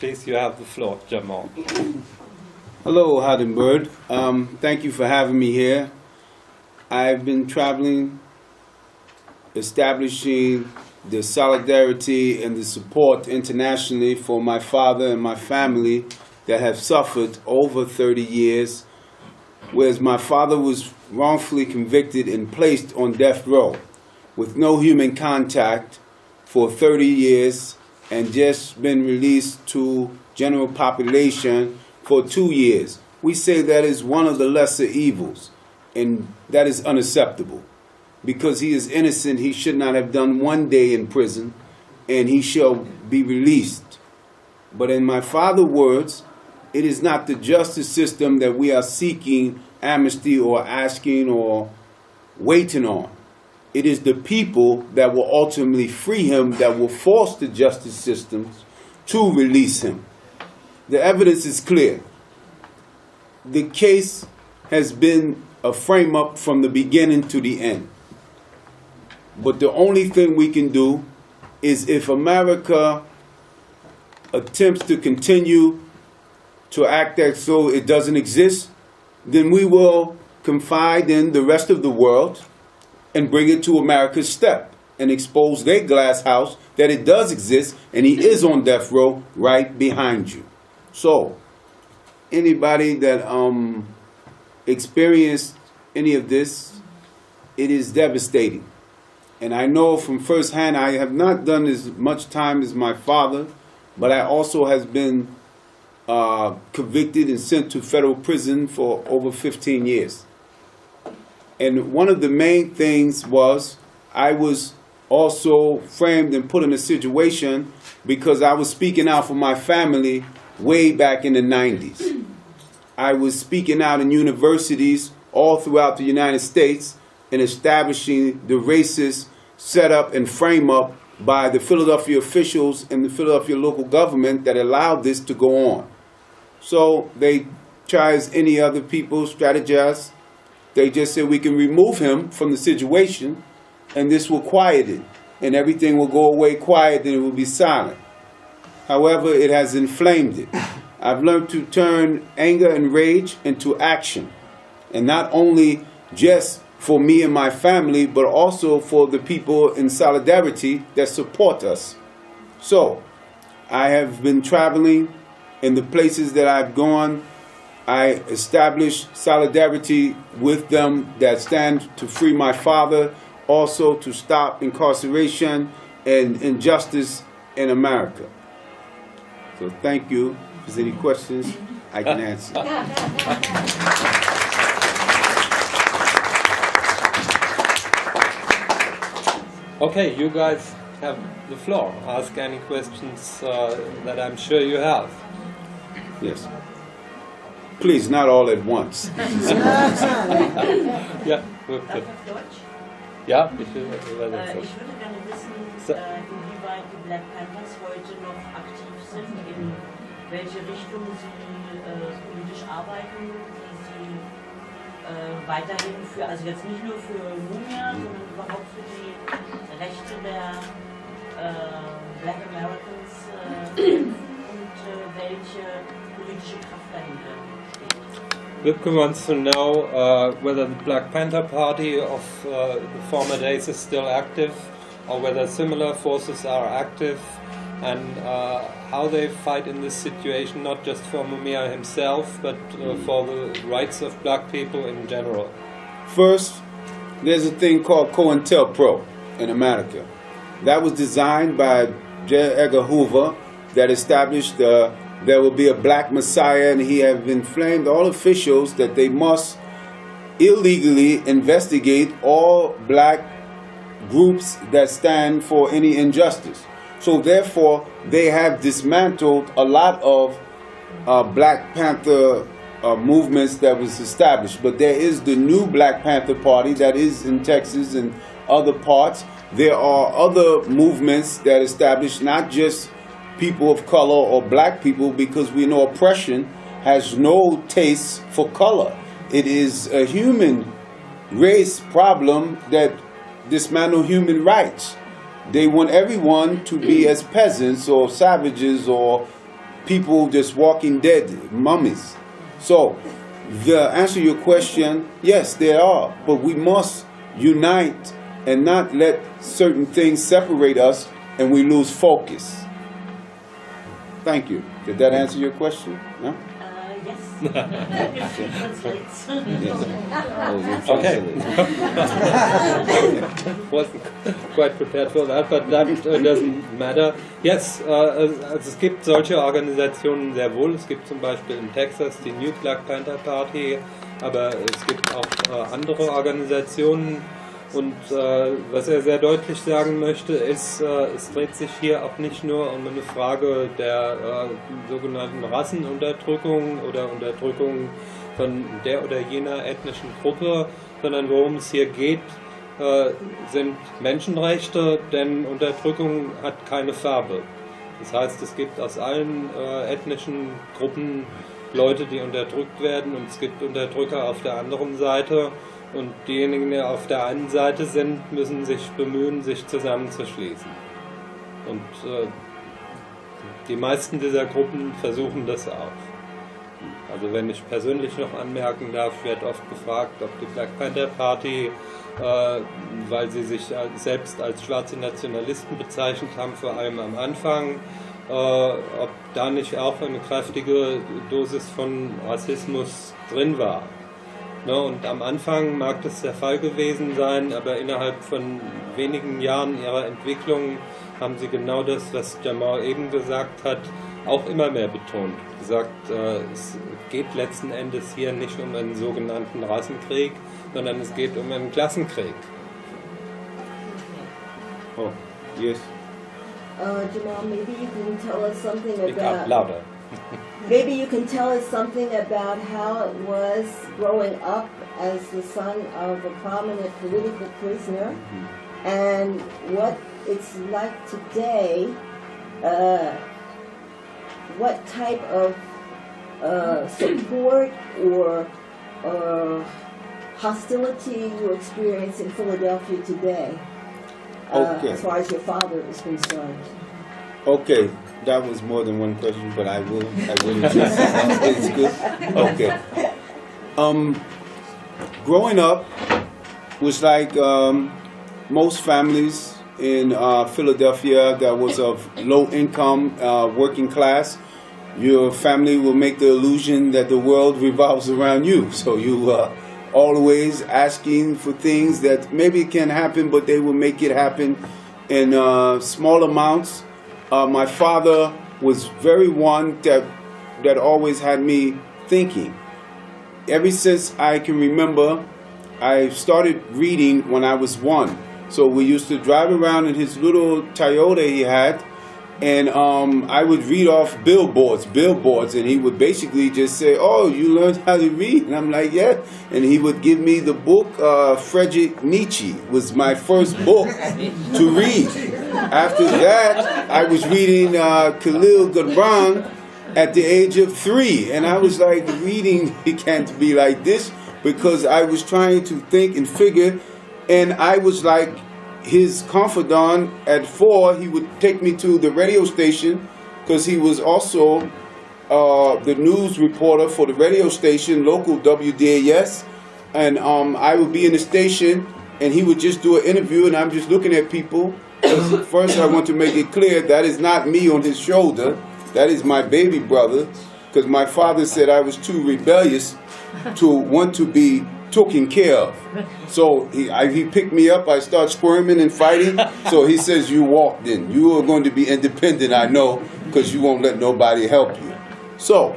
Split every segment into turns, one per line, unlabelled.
Please, you have the floor, Jamal.
Hello, Heidelberg. Thank you for having me here. I've been traveling, establishing the solidarity and the support internationally for my father and my family that have suffered over 30 years, whereas my father was wrongfully convicted and placed on death row with no human contact for 30 years and just been released to general population for 2 years. We say that is one of the lesser evils, and that is unacceptable. Because he is innocent, he should not have done 1 day in prison, and he shall be released. But in my father's words, it is not the justice system that we are seeking amnesty or asking or waiting on. It is the people that will ultimately free him that will force the justice systems to release him. The evidence is clear. The case has been a frame-up from the beginning to the end. But the only thing we can do is if America attempts to continue to act as though it doesn't exist, then we will confide in the rest of the world and bring it to America's step and expose their glass house that it does exist and he is on death row right behind you. So, anybody that experienced any of this, it is devastating. And I know from firsthand, I have not done as much time as my father, but I also have been convicted and sent to federal prison for over 15 years. And one of the main things was I was also framed and put in a situation because I was speaking out for my family way back in the 90s. I was speaking out in universities all throughout the United States and establishing the racist setup and frame up by the Philadelphia officials and the Philadelphia local government that allowed this to go on. So they try as any other people strategize. They just said we can remove him from the situation and this will quiet it and everything will go away quiet and it will be silent. However, it has inflamed it. I've learned to turn anger and rage into action, and not only just for me and my family, but also for the people in solidarity that support us. So, I have been traveling in the places that I've gone. I establish solidarity with them that stand to free my father, also to stop incarceration and injustice in America. So thank you. If there's any questions, I can answer.
Okay, you guys have the floor. Ask any questions that I'm sure you have.
Yes. Please, not all at once.
Ja, gut. Ja, bitte.
Ich würde gerne wissen, inwieweit die Black Panthers heute noch aktiv sind, in welche Richtung sie politisch arbeiten, wie sie weiterhin für, also jetzt nicht nur für Mumia, sondern überhaupt für die Rechte der Black Americans und welche politische Kraft dahinter steht.
Wipke wants to know whether the Black Panther Party of the former days is still active, or whether similar forces are active, and how they fight in this situation, not just for Mumia himself, but for the rights of black people in general.
First, there's a thing called COINTELPRO in America. That was designed by J. Edgar Hoover that established there will be a black messiah, and he have inflamed all officials that they must illegally investigate all black groups that stand for any injustice. So therefore, they have dismantled a lot of Black Panther movements that was established. But there is the new Black Panther Party that is in Texas and other parts. There are other movements that establish not just people of color or black people, because we know oppression has no taste for color. It is a human race problem that dismantle human rights. They want everyone to be as peasants or savages or people just walking dead, mummies. So, the answer to your question, yes, there are, but we must unite and not let certain things separate us and we lose focus. Thank you. Did that answer your question? No?
Yes. It translates.
Okay. Wasn't quite prepared for that, but that doesn't matter. Yes, also es gibt solche Organisationen sehr wohl. Es gibt zum Beispiel in Texas die New Black Panther Party, aber es gibt auch andere Organisationen. Und was er sehr deutlich sagen möchte, ist, es dreht sich hier auch nicht nur um eine Frage der sogenannten Rassenunterdrückung oder Unterdrückung von der oder jener ethnischen Gruppe, sondern worum es hier geht, sind Menschenrechte, denn Unterdrückung hat keine Farbe. Das heißt, es gibt aus allen ethnischen Gruppen Leute, die unterdrückt werden, und es gibt Unterdrücker auf der anderen Seite. Und diejenigen, die auf der einen Seite sind, müssen sich bemühen, sich zusammenzuschließen. Und die meisten dieser Gruppen versuchen das auch. Also wenn ich persönlich noch anmerken darf, wird oft gefragt, ob die Black Panther Party, weil sie sich selbst als schwarze Nationalisten bezeichnet haben, vor allem am Anfang, ob da nicht auch eine kräftige Dosis von Rassismus drin war. Ne, und am Anfang mag das der Fall gewesen sein, aber innerhalb von wenigen Jahren ihrer Entwicklung haben sie genau das, was Jamal eben gesagt hat, auch immer mehr betont. Gesagt, es geht letzten Endes hier nicht um einen sogenannten Rassenkrieg, sondern es geht um einen Klassenkrieg.
Oh, yes.
Jamal, maybe you can tell us something
Speak up
about...
louder.
Maybe you can tell us something about how it was growing up as the son of a prominent political prisoner, and what it's like today, what type of support or hostility you experience in Philadelphia today, as far as your father is concerned.
Okay, that was more than one question, but I will address it. It's good. Okay. Growing up was like most families in Philadelphia that was of low income, working class. Your family will make the illusion that the world revolves around you. So you always asking for things that maybe can happen, but they will make it happen in small amounts. My father was very one that always had me thinking. Ever since I can remember, I started reading when I was 1. So we used to drive around in his little Toyota he had, and I would read off billboards, and he would basically just say, "Oh, you learned how to read?" And I'm like, "Yeah." And he would give me the book, Friedrich Nietzsche was my first book to read. After that, I was reading Khalil Gibran at the age of 3. And I was like, reading, it can't be like this, because I was trying to think and figure. And I was like his confidant at 4. He would take me to the radio station, because he was also the news reporter for the radio station, local WDAS. And I would be in the station, and he would just do an interview, and I'm just looking at people. First, I want to make it clear that is not me on his shoulder. That is my baby brother, because my father said I was too rebellious to want to be taken care of. So he picked me up. I start squirming and fighting. So he says, "You walked in. You are going to be independent, I know, because you won't let nobody help you." So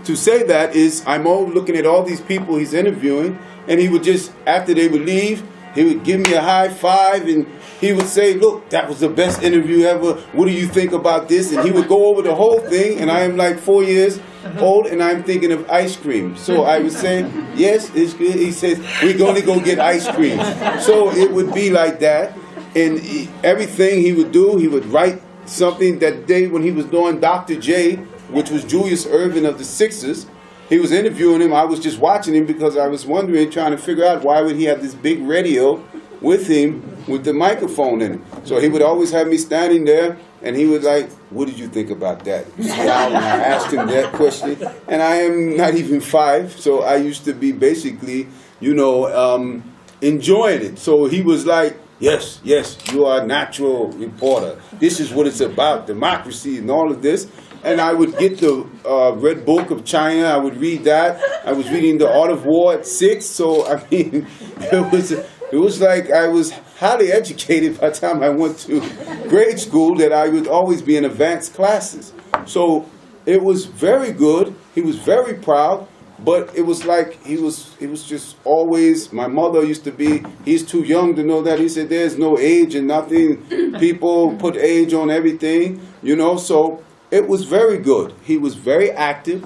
to say that is, I'm all looking at all these people he's interviewing, and he would just, after they would leave, he would give me a high five, and he would say, "Look, that was the best interview ever. What do you think about this?" And he would go over the whole thing, and I am like 4 years old, and I'm thinking of ice cream. So I would say, "Yes, it's good." He says, "We're going to go get ice cream." So it would be like that. And everything he would do, he would write something. That day when he was doing Dr. J, which was Julius Erving of the Sixers, he was interviewing him. I was just watching him because I was wondering, trying to figure out why would he have this big radio with him with the microphone in it. So he would always have me standing there, And he was like, what did you think about that? Yeah, when I asked him that question. And I am not even 5, so I used to be basically, enjoying it. So he was like, yes, you are a natural reporter. This is what it's about, democracy and all of this. And I would get the Red Book of China. I would read that. I was reading The Art of War at 6. So, I mean, it was like I was highly educated by the time I went to grade school, that I would always be in advanced classes. So it was very good. He was very proud. But it was like he was just always, my mother used to be, he's too young to know that. He said, there's no age and nothing. People put age on everything, So it was very good. He was very active,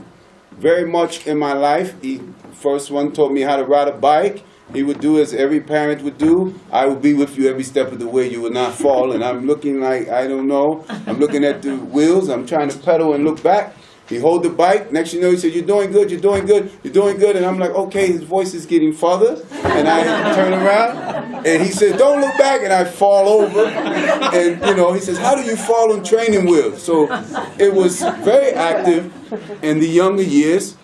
very much in my life. He first one taught me how to ride a bike. He would do as every parent would do. I would be with you every step of the way. You would not fall. And I'm looking like, I don't know. I'm looking at the wheels. I'm trying to pedal and look back. He hold the bike. Next you know, he said, you're doing good, you're doing good, you're doing good. And I'm like, okay, his voice is getting further. And I turn around. And he said, don't look back. And I fall over. And, he says, how do you fall on training wheels? So it was very active in the younger years.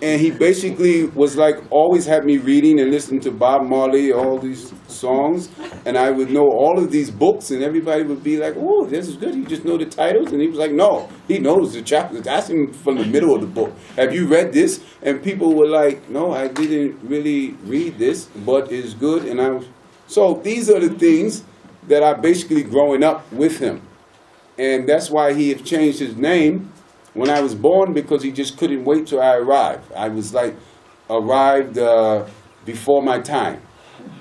And he basically was like, always had me reading and listening to Bob Marley, all these songs. And I would know all of these books, and everybody would be like, oh, this is good. You just know the titles? And he was like, no, he knows the chapters. Ask him from the middle of the book. Have you read this? And people were like, no, I didn't really read this, but it's good. So these are the things that are basically growing up with him. And that's why he had changed his name when I was born, because he just couldn't wait till I arrived. I was like, arrived before my time.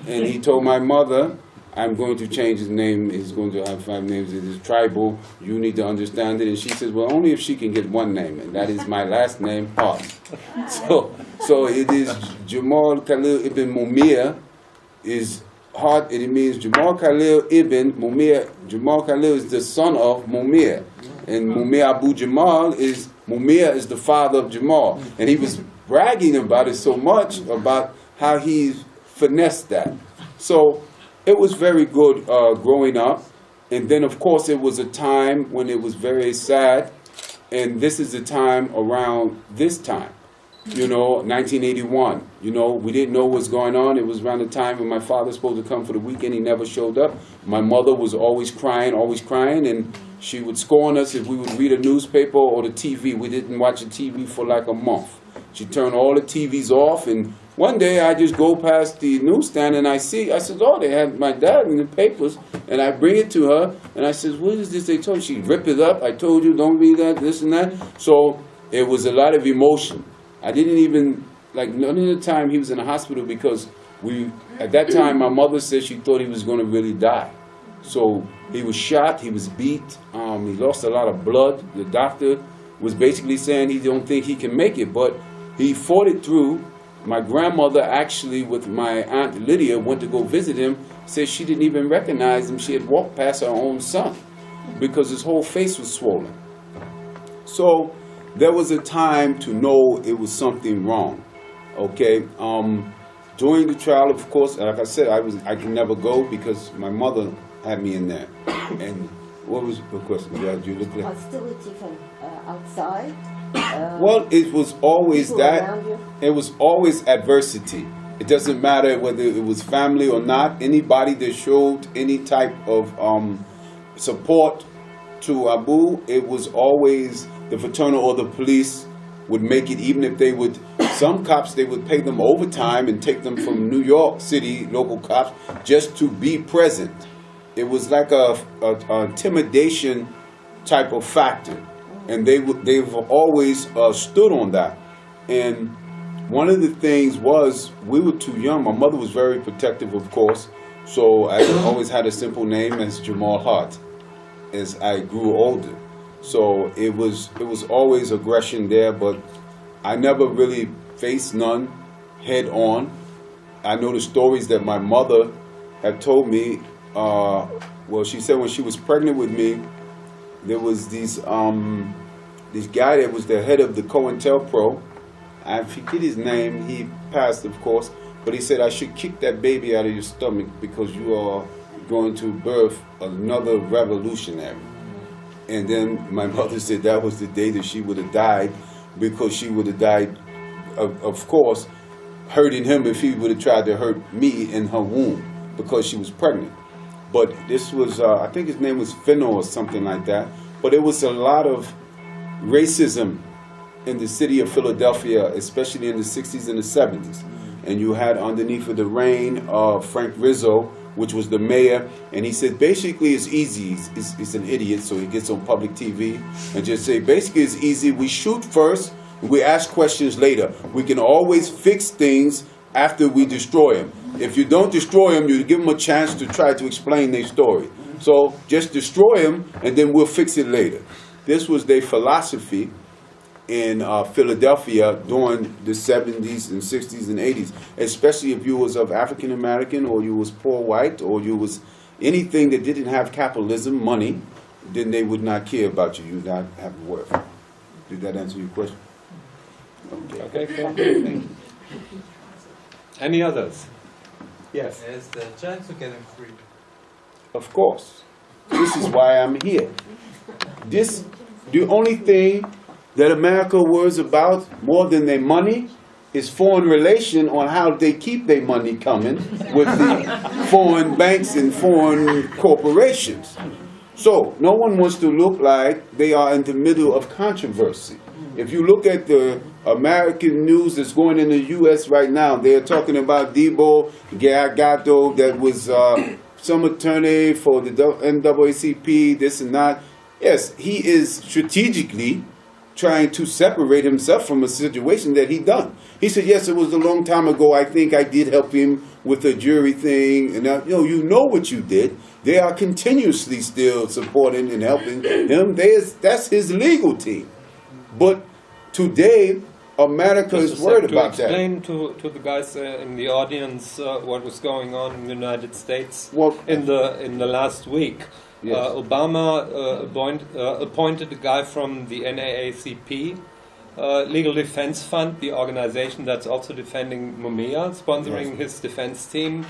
And he told my mother, I'm going to change his name. He's going to have 5 names. It is tribal. You need to understand it. And she says, well, only if she can get one name. And that is my last name, Hart. So it is Jamal Khalil Ibn Mumia is Hart, and it means Jamal Khalil Ibn Mumia. Jamal Khalil is the son of Mumia. And Mumia Abu-Jamal is the father of Jamal. And he was bragging about it so much, about how he finessed that. So it was very good growing up. And then, of course, it was a time when it was very sad. And this is the time around this time, 1981. We didn't know what was going on. It was around the time when my father was supposed to come for the weekend. He never showed up. My mother was always crying. And she would scorn us if we would read a newspaper or the TV. We didn't watch the TV for like a month. She turned all the TVs off, and one day I just go past the newsstand and I said, oh, they had my dad in the papers, and I bring it to her, and I said, what is this they told you? She ripped it up. I told you, don't read that, this and that. So it was a lot of emotion. I didn't even, none of the time he was in the hospital, because at that time my mother said she thought he was going to really die. So he was shot, he was beat, he lost a lot of blood. The doctor was basically saying he don't think he can make it, but he fought it through. My grandmother actually, with my Aunt Lydia, went to go visit him, said she didn't even recognize him. She had walked past her own son because his whole face was swollen. So there was a time to know it was something wrong, okay? During the trial, of course, like I said, I could never go because my mother had me in there. And what was the question? Did you look like
hostility from outside?
Well, it was always that. It was always adversity. It doesn't matter whether it was family or not. Anybody that showed any type of support to Abu, it was always the fraternal or the police would make it, even if they would, some cops, they would pay them overtime and take them from New York City, local cops, just to be present. It was like a intimidation type of factor. And they've always stood on that. And one of the things was, we were too young. My mother was very protective, of course. So I always had a simple name as Jamal Hart as I grew older. So it was always aggression there, but I never really faced none head on. I know the stories that my mother had told me. Well, she said when she was pregnant with me, there was this guy that was the head of the COINTELPRO. I forget his name. He passed, of course. But he said, I should kick that baby out of your stomach because you are going to birth another revolutionary. And then my mother said that was the day that she would have died, because she would have died, of course, hurting him if he would have tried to hurt me in her womb, because she was pregnant. But this was, I think his name was Finno or something like that. But it was a lot of racism in the city of Philadelphia, especially in the 60s and the 70s. And you had underneath of the reign of Frank Rizzo, which was the mayor, and he said basically it's easy. He's an idiot, so he gets on public TV and just say basically it's easy. We shoot first, we ask questions later. We can always fix things after we destroy them. If you don't destroy them, you give them a chance to try to explain their story. So just destroy them, and then we'll fix it later. This was their philosophy in Philadelphia during the 70s and 60s and 80s, especially if you was of African American, or you was poor white, or you was anything that didn't have capitalism, money, then they would not care about you. You would not have a word. Did that answer your question?
Okay, cool. Any others? Yes.
Is the chance to get him free?
Of course. This is why I'm here. The only thing that America worries about more than their money is foreign relation, on how they keep their money coming with the foreign banks and foreign corporations. So no one wants to look like they are in the middle of controversy. If you look at the American news that's going in the U.S. right now, they're talking about Debo Gatto, that was some attorney for the NAACP, this and that. Yes, he is strategically trying to separate himself from a situation that he done. He said, yes, it was a long time ago. I think I did help him with a jury thing. And now, you know what you did. They are continuously still supporting and helping him. That's his legal team. But today, America is worried about that.
Explain to the guys in the audience what was going on in the United States in the last week.
Yes.
Obama appointed a guy from the NAACP, Legal Defense Fund, the organization that's also defending Mumia, sponsoring his defense team.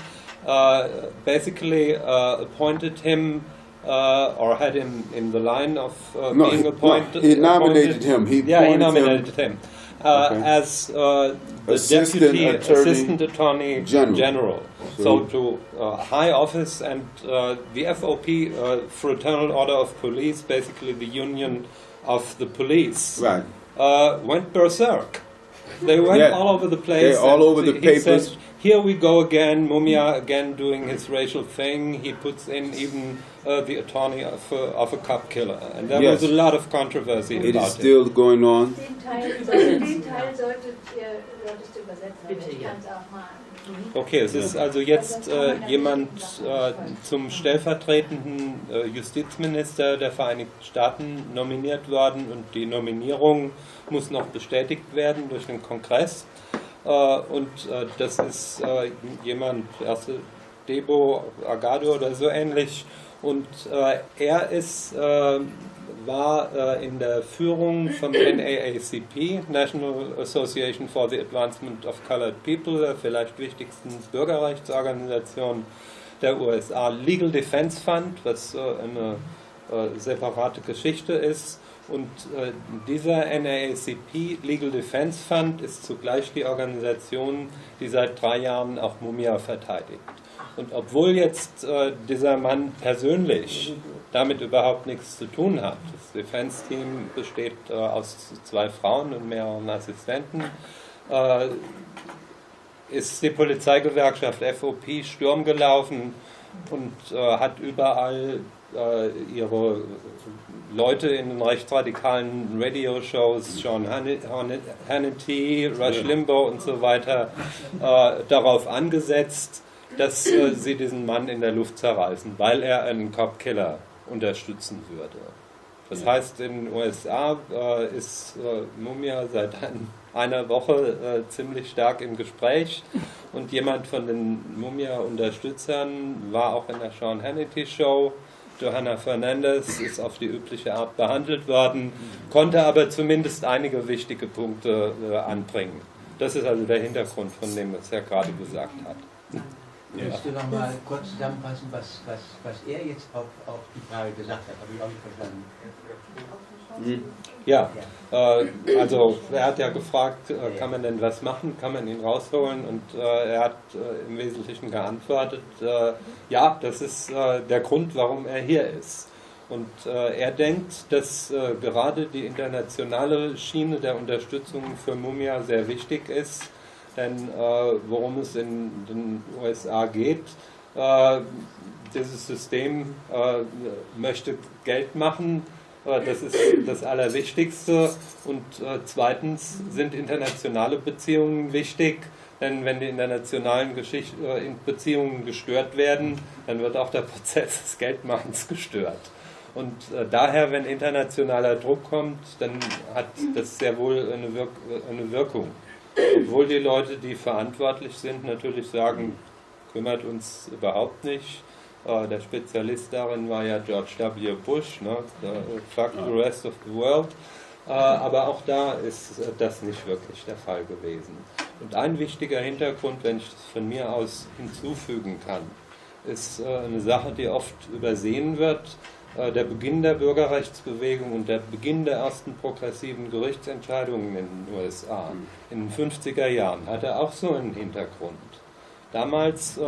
Basically appointed him, or had him in the line of being appointed.
No, he nominated him. He
nominated him. As the Assistant Attorney General. So to high office, and the FOP, Fraternal Order of Police, basically the union of the police,
right,
went berserk. They went all over the place.
They're all over the papers.
Said, here we go again, Mumia again doing his racial thing. He puts in even the attorney of a cop killer. And there was a lot of controversy about it.
It is still going on.
Den Teil solltest du übersetzen.
Bitte,
Ich
ja.
kann es auch mal.
Okay, es ist also jetzt jemand zum stellvertretenden Justizminister der Vereinigten Staaten nominiert worden, und die Nominierung muss noch bestätigt werden durch den Kongress. Und das ist jemand, Debo Agado oder so ähnlich, und er war in der Führung vom NAACP, National Association for the Advancement of Colored People, der vielleicht wichtigsten Bürgerrechtsorganisation der USA, Legal Defense Fund, was eine separate Geschichte ist. Und dieser NAACP Legal Defense Fund ist zugleich die Organisation, die seit 3 Jahren auch Mumia verteidigt. Und obwohl jetzt dieser Mann persönlich damit überhaupt nichts zu tun hat, das Defense-Team besteht aus 2 Frauen und mehreren Assistenten, ist die Polizeigewerkschaft FOP Sturm gelaufen und hat überall ihre Leute in den rechtsradikalen Radio-Shows, Sean Hannity, Rush Limbaugh und so weiter, darauf angesetzt, dass sie diesen Mann in der Luft zerreißen, weil er einen Cop-Killer unterstützen würde. Das heißt, in den USA ist Mumia seit einer Woche ziemlich stark im Gespräch, und jemand von den Mumia-Unterstützern war auch in der Sean Hannity-Show. Johanna Fernandez ist auf die übliche Art behandelt worden, konnte aber zumindest einige wichtige Punkte anbringen. Das ist also der Hintergrund von dem, was er gerade gesagt hat.
Willst du noch mal kurz zusammenfassen, was er jetzt auf die Frage gesagt hat? Habe ich auch nicht verstanden.
Ja, also er hat ja gefragt, kann man denn was machen, kann man ihn rausholen, und er hat im Wesentlichen geantwortet, ja, das ist der Grund, warum er hier ist. Und er denkt, dass gerade die internationale Schiene der Unterstützung für Mumia sehr wichtig ist, denn worum es in den USA geht, dieses System möchte Geld machen. Das ist das Allerwichtigste, und zweitens sind internationale Beziehungen wichtig, denn wenn die internationalen Beziehungen gestört werden, dann wird auch der Prozess des Geldmachens gestört. Und daher, wenn internationaler Druck kommt, dann hat das sehr wohl eine Wirkung. Obwohl die Leute, die verantwortlich sind, natürlich sagen, kümmert uns überhaupt nicht. Der Spezialist darin war ja George W. Bush, ne? Fuck the rest of the world. Aber auch da ist das nicht wirklich der Fall gewesen. Und ein wichtiger Hintergrund, wenn ich das von mir aus hinzufügen kann, ist eine Sache, die oft übersehen wird. Der Beginn der Bürgerrechtsbewegung und der Beginn der ersten progressiven Gerichtsentscheidungen in den USA in den 50er Jahren hatte auch so einen Hintergrund. Damals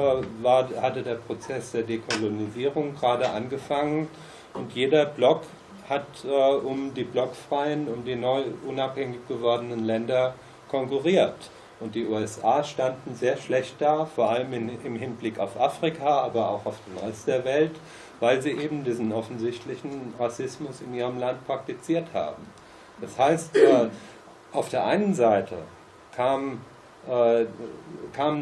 hatte der Prozess der Dekolonisierung gerade angefangen, und jeder Block hat um die blockfreien, um die neu unabhängig gewordenen Länder konkurriert. Und die USA standen sehr schlecht da, vor allem im Hinblick auf Afrika, aber auch auf den Rest der Welt, weil sie eben diesen offensichtlichen Rassismus in ihrem Land praktiziert haben. Das heißt, auf der einen Seite kamen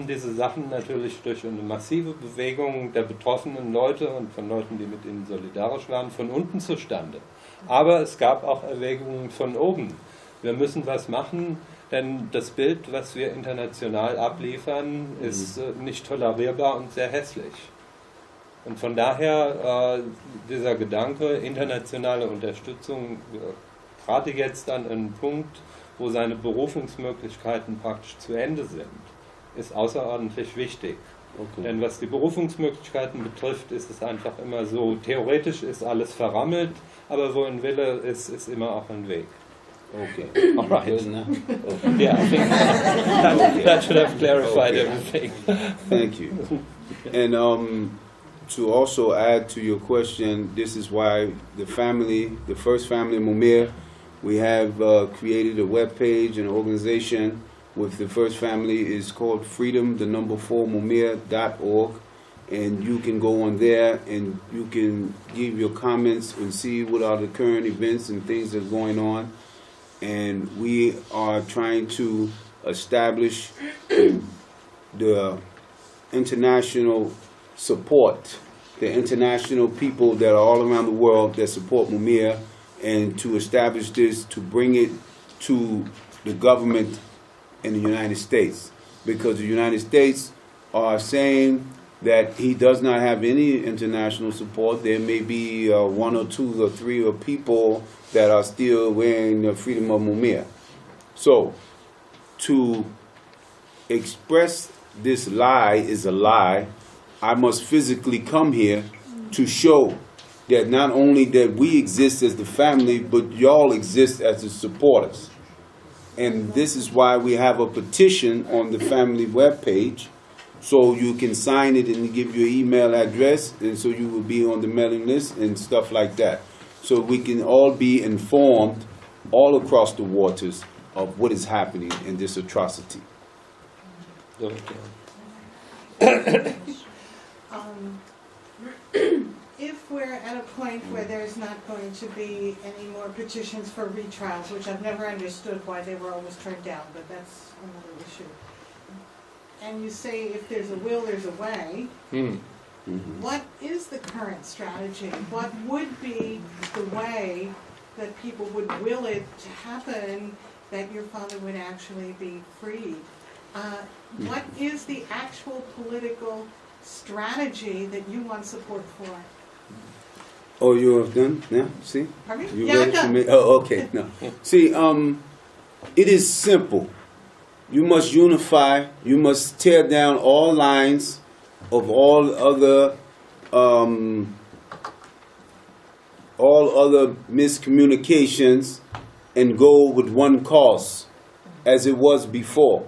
diese Sachen natürlich durch eine massive Bewegung der betroffenen Leute und von Leuten, die mit ihnen solidarisch waren, von unten zustande. Aber es gab auch Erwägungen von oben. Wir müssen was machen, denn das Bild, was wir international abliefern, ist nicht tolerierbar und sehr hässlich. Und von daher dieser Gedanke, internationale Unterstützung, gerade jetzt an einem Punkt, wo seine Berufungsmöglichkeiten praktisch zu Ende sind, ist außerordentlich wichtig. Okay. Denn was die Berufungsmöglichkeiten betrifft, ist es einfach immer so, theoretisch ist alles verrammelt, aber wo ein Wille ist, ist immer auch ein Weg.
Okay.
All right. Okay. Yeah, I think that should have clarified everything.
Thank you. And to also add to your question, this is why the first family, Mumia, we have created a web page and organization with the first family. Is called freedom4mumia.org, and you can go on there and you can give your comments and see what are the current events and things that are going on. And we are trying to establish the international support, the international people that are all around the world that support Mumia, and to establish this, to bring it to the government in the United States. Because the United States are saying that he does not have any international support. There may be one or two or three or people that are still wearing the freedom of Mumia. So, to express this lie is a lie, I must physically come here to show that not only that we exist as the family, but y'all exist as the supporters. And this is why we have a petition on the family webpage, so you can sign it and give your email address, and so you will be on the mailing list and stuff like that. So we can all be informed all across the waters of what is happening in this atrocity.
If we're at a point where there's not going to be any more petitions for retrials, which I've never understood why they were always turned down, but that's another issue. And you say if there's a will, there's a way. What is the current strategy? What would be the way that people would will it to happen, that your father would actually be freed? What is the actual political strategy that you want support for?
Oh, you have done? Yeah, see?
Pardon me?
You
Yeah,
ready
I'm done.
for me? Oh, okay. No. See, it is simple. You must unify. You must tear down all lines of all other miscommunications and go with one cause as it was before.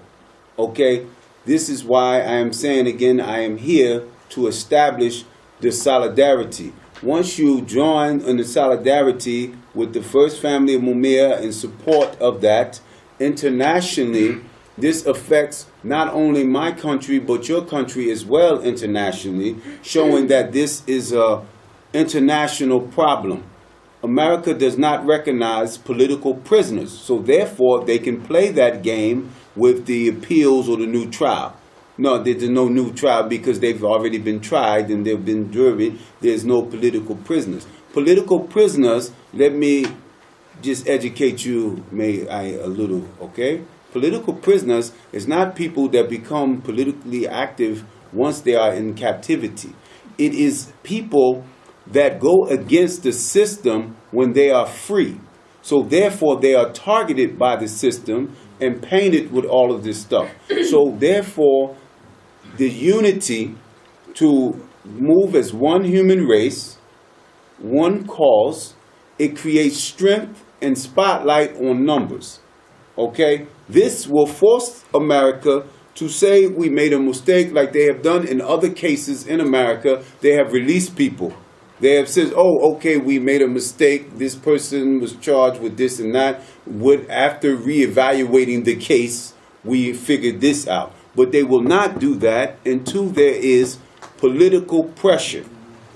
Okay? This is why I am saying again, I am here to establish the solidarity. Once you join in the solidarity with the first family of Mumia in support of that, internationally, this affects not only my country, but your country as well internationally, showing that this is an international problem. America does not recognize political prisoners, so therefore they can play that game with the appeals or the new trial. No, there's no new trial because they've already been tried and they've been jury. There's no political prisoners. Political prisoners, let me just educate you a little, okay? Political prisoners is not people that become politically active once they are in captivity. It is people that go against the system when they are free. So therefore they are targeted by the system and painted with all of this stuff. So therefore the unity to move as one human race, one cause, it creates strength and spotlight on numbers. Okay? This will force America to say we made a mistake like they have done in other cases in America. They have released people. They have said, oh, okay, we made a mistake. This person was charged with this and that. After reevaluating the case, we figured this out. But they will not do that until there is political pressure.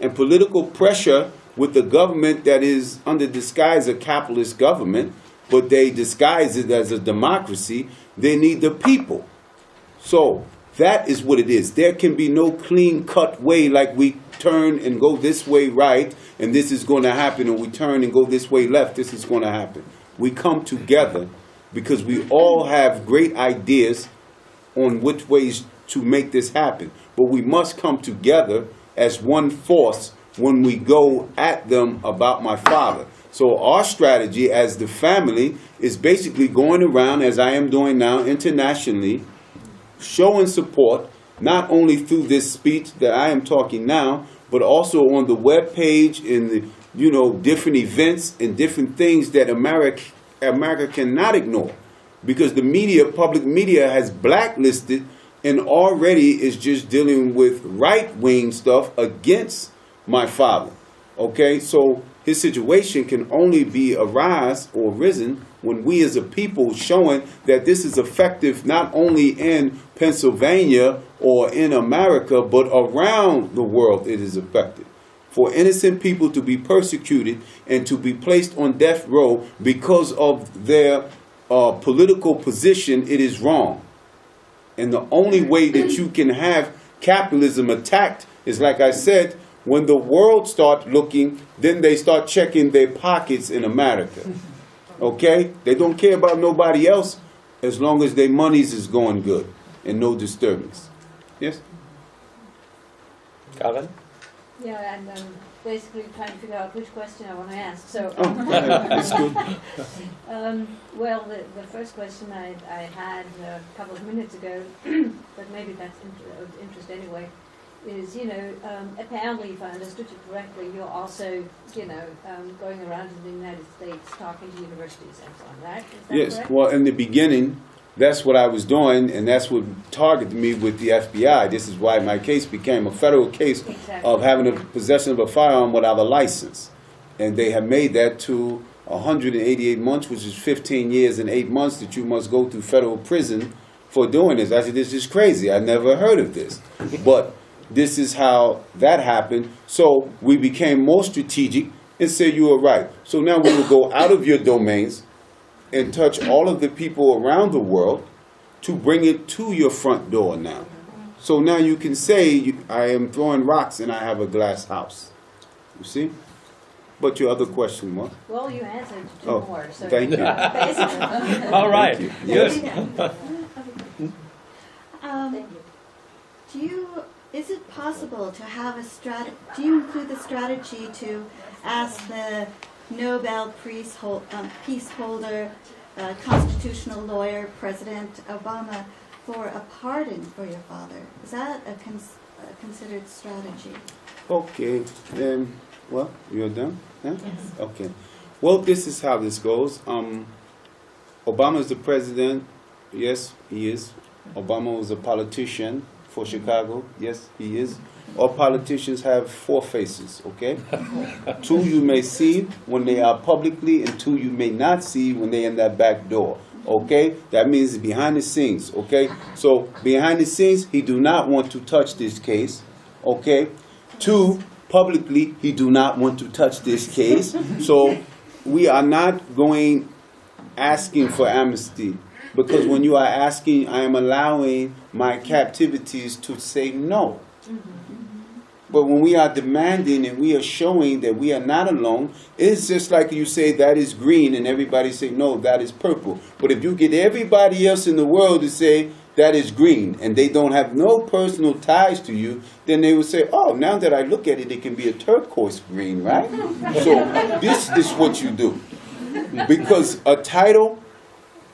And political pressure with the government that is under disguise a capitalist government, but they disguise it as a democracy, they need the people. So that is what it is. There can be no clean-cut way like we turn and go this way right, and this is going to happen, and we turn and go this way left, this is going to happen. We come together because we all have great ideas on which ways to make this happen. But we must come together as one force when we go at them about my father. So our strategy as the family is basically going around, as I am doing now internationally, showing support, not only through this speech that I am talking now, but also on the web page, in the different events and different things that America cannot ignore, because the media, public media, has blacklisted and already is just dealing with right-wing stuff against my father. Okay, so his situation can only be arisen when we as a people showing that this is effective not only in Pennsylvania or in America, but around the world it is effective. For innocent people to be persecuted and to be placed on death row because of their political position, it is wrong. And the only way that you can have capitalism attacked is, like I said, when the world starts looking, then they start checking their pockets in America. Okay? They don't care about nobody else as long as their monies is going good and no disturbance. Yes?
Karen?
Yeah, and basically trying to figure out which question I want to ask. So,
That's good.
well, the first question I had a couple of minutes ago, but maybe that's of interest anyway, is, apparently, if I understood you correctly, you're also, going around in the United States talking to universities and so on, right? Is that
Yes,
correct?
well, in the beginning, that's what I was doing, and that's what targeted me with the FBI. This is why my case became a federal case of having a possession of a firearm without a license. And they have made that to 188 months, which is 15 years and 8 months that you must go through federal prison for doing this. I said, this is crazy. I never heard of this. But this is how that happened. So we became more strategic and said, you were right. So now we will go out of your domains and touch all of the people around the world to bring it to your front door now. So now you can say, I am throwing rocks and I have a glass house. You see? But your other question was?
Well, you answered two
Oh,
more. So
thank you.
basically,
All right.
Thank you. Yes.
Is it possible to have a strategy? Do you include the strategy to ask the Nobel Peace Holder, constitutional lawyer, President Obama, for a pardon for your father? Is that considered strategy?
Okay, then, well, you're done? Huh? Yes. Okay. Well, this is how this goes. Obama is the president. Yes, he is. Obama was a politician for Chicago. Yes, he is. All politicians have four faces, okay? Two you may see when they are publicly, and two you may not see when they're in that back door, okay? That means behind the scenes, okay? So behind the scenes, he do not want to touch this case, okay? Two, publicly, he do not want to touch this case. So we are not asking for amnesty, because when you are asking, I am allowing my captivities to say no. But when we are demanding and we are showing that we are not alone, it's just like you say that is green and everybody say, no, that is purple. But if you get everybody else in the world to say that is green and they don't have no personal ties to you, then they will say, oh, now that I look at it, it can be a turquoise green, right? So this is what you do. Because a title,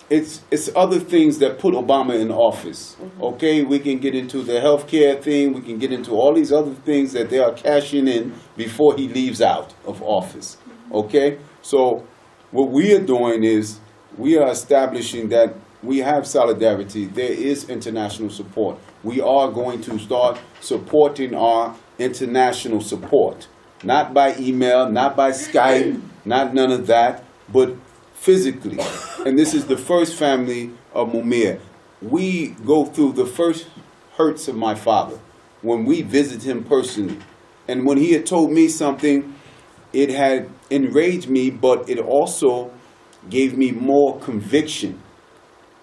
it's other things that put Obama in office. Okay, we can get into the healthcare thing. We can get into all these other things that they are cashing in before he leaves out of office. Okay, so what we are doing is we are establishing that we have solidarity. There is international support. We are going to start supporting our international support, not by email, not by Skype, not none of that, but physically. And this is the first family of Mumia. We go through the first hurts of my father when we visit him personally. And when he had told me something, it had enraged me, but it also gave me more conviction.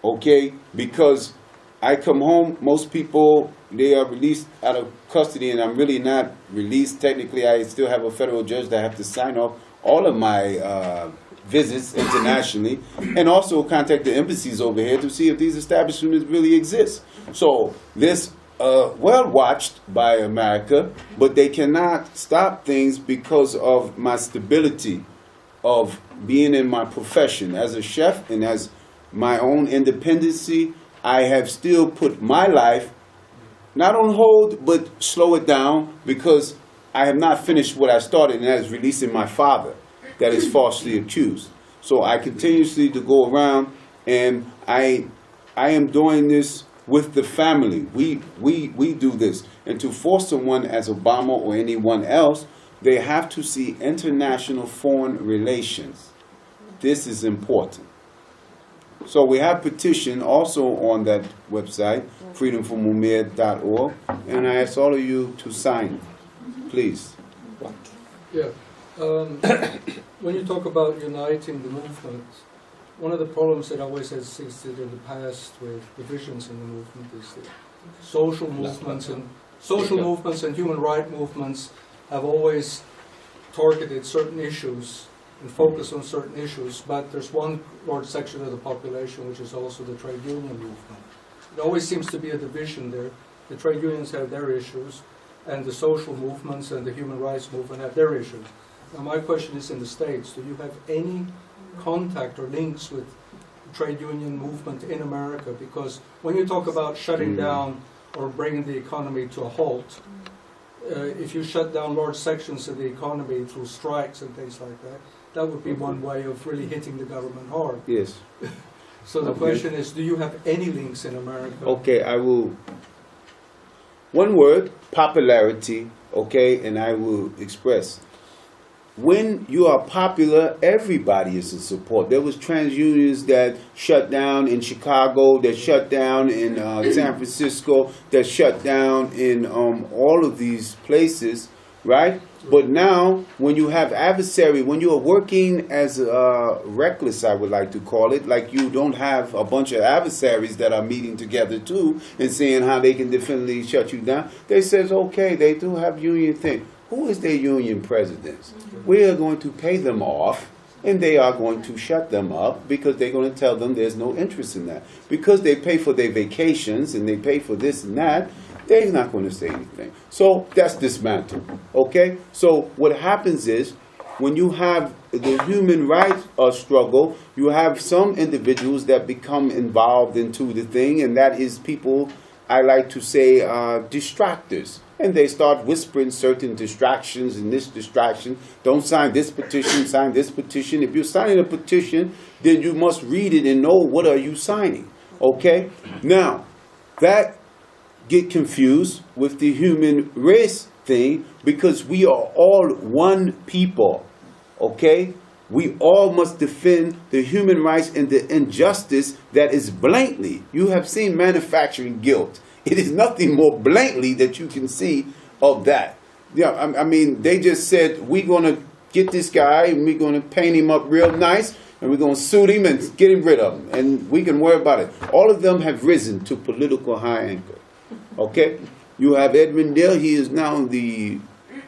Okay? Because I come home, most people, they are released out of custody, and I'm really not released. Technically, I still have a federal judge that I have to sign off all of my visits internationally, and also contact the embassies over here to see if these establishments really exist. So this well watched by America, but they cannot stop things because of my stability of being in my profession as a chef and as my own independency. I have still put my life not on hold, but slow it down, because I have not finished what I started, and that is releasing my father that is falsely accused. So I continuously to go around, and I am doing this with the family. We do this. And to force someone as Obama or anyone else, they have to see international foreign relations. This is important. So we have petition also on that website, freedomformumia.org, and I ask all of you to sign it, please.
Yeah. When you talk about uniting the movement, one of the problems that always existed in the past with divisions in the movement is that social movements and human rights movements have always targeted certain issues and focused on certain issues, but there's one large section of the population which is also the trade union movement. There always seems to be a division there. The trade unions have their issues, and the social movements and the human rights movement have their issues. Now my question is, in the States, do you have any contact or links with the trade union movement in America? Because when you talk about shutting down or bringing the economy to a halt, if you shut down large sections of the economy through strikes and things like that, that would be one way of really hitting the government hard.
Yes.
So the question is, do you have any links in America?
Okay, I will. One word, popularity, okay, and I will express. When you are popular, everybody is in support. There was trans unions that shut down in Chicago, that shut down in San Francisco, that shut down in all of these places, right? But now, when you have adversary, when you are working as reckless, I would like to call it, like you don't have a bunch of adversaries that are meeting together too and seeing how they can definitively shut you down, they says, okay, they do have union thing. Who is their union presidents? We are going to pay them off, and they are going to shut them up because they're going to tell them there's no interest in that. Because they pay for their vacations and they pay for this and that, they're not going to say anything. So that's dismantled. Okay? So what happens is, when you have the human rights struggle, you have some individuals that become involved into the thing, and that is people I like to say, distractors. And they start whispering certain distractions and this distraction. Don't sign this petition, sign this petition. If you're signing a petition, then you must read it and know what are you signing. Okay? Now, that get confused with the human race thing because we are all one people. Okay? We all must defend the human rights and the injustice that is blatantly. You have seen manufacturing guilt. It is nothing more blatantly that you can see of that. Yeah, I mean, they just said, we're going to get this guy and we're going to paint him up real nice and we're going to suit him and get him rid of him. And we can worry about it. All of them have risen to political high anchor. Okay? You have Ed Rendell. He is now the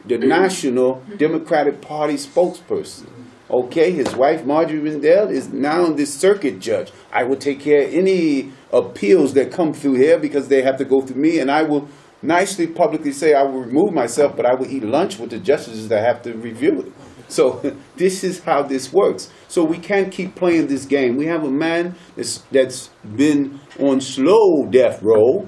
National Democratic Party spokesperson. Okay, his wife Marjorie Rendell is now the circuit judge. I will take care of any appeals that come through here because they have to go through me, and I will nicely publicly say I will remove myself, but I will eat lunch with the justices that have to review it. So this is how this works. So we can't keep playing this game. We have a man that's been on slow death row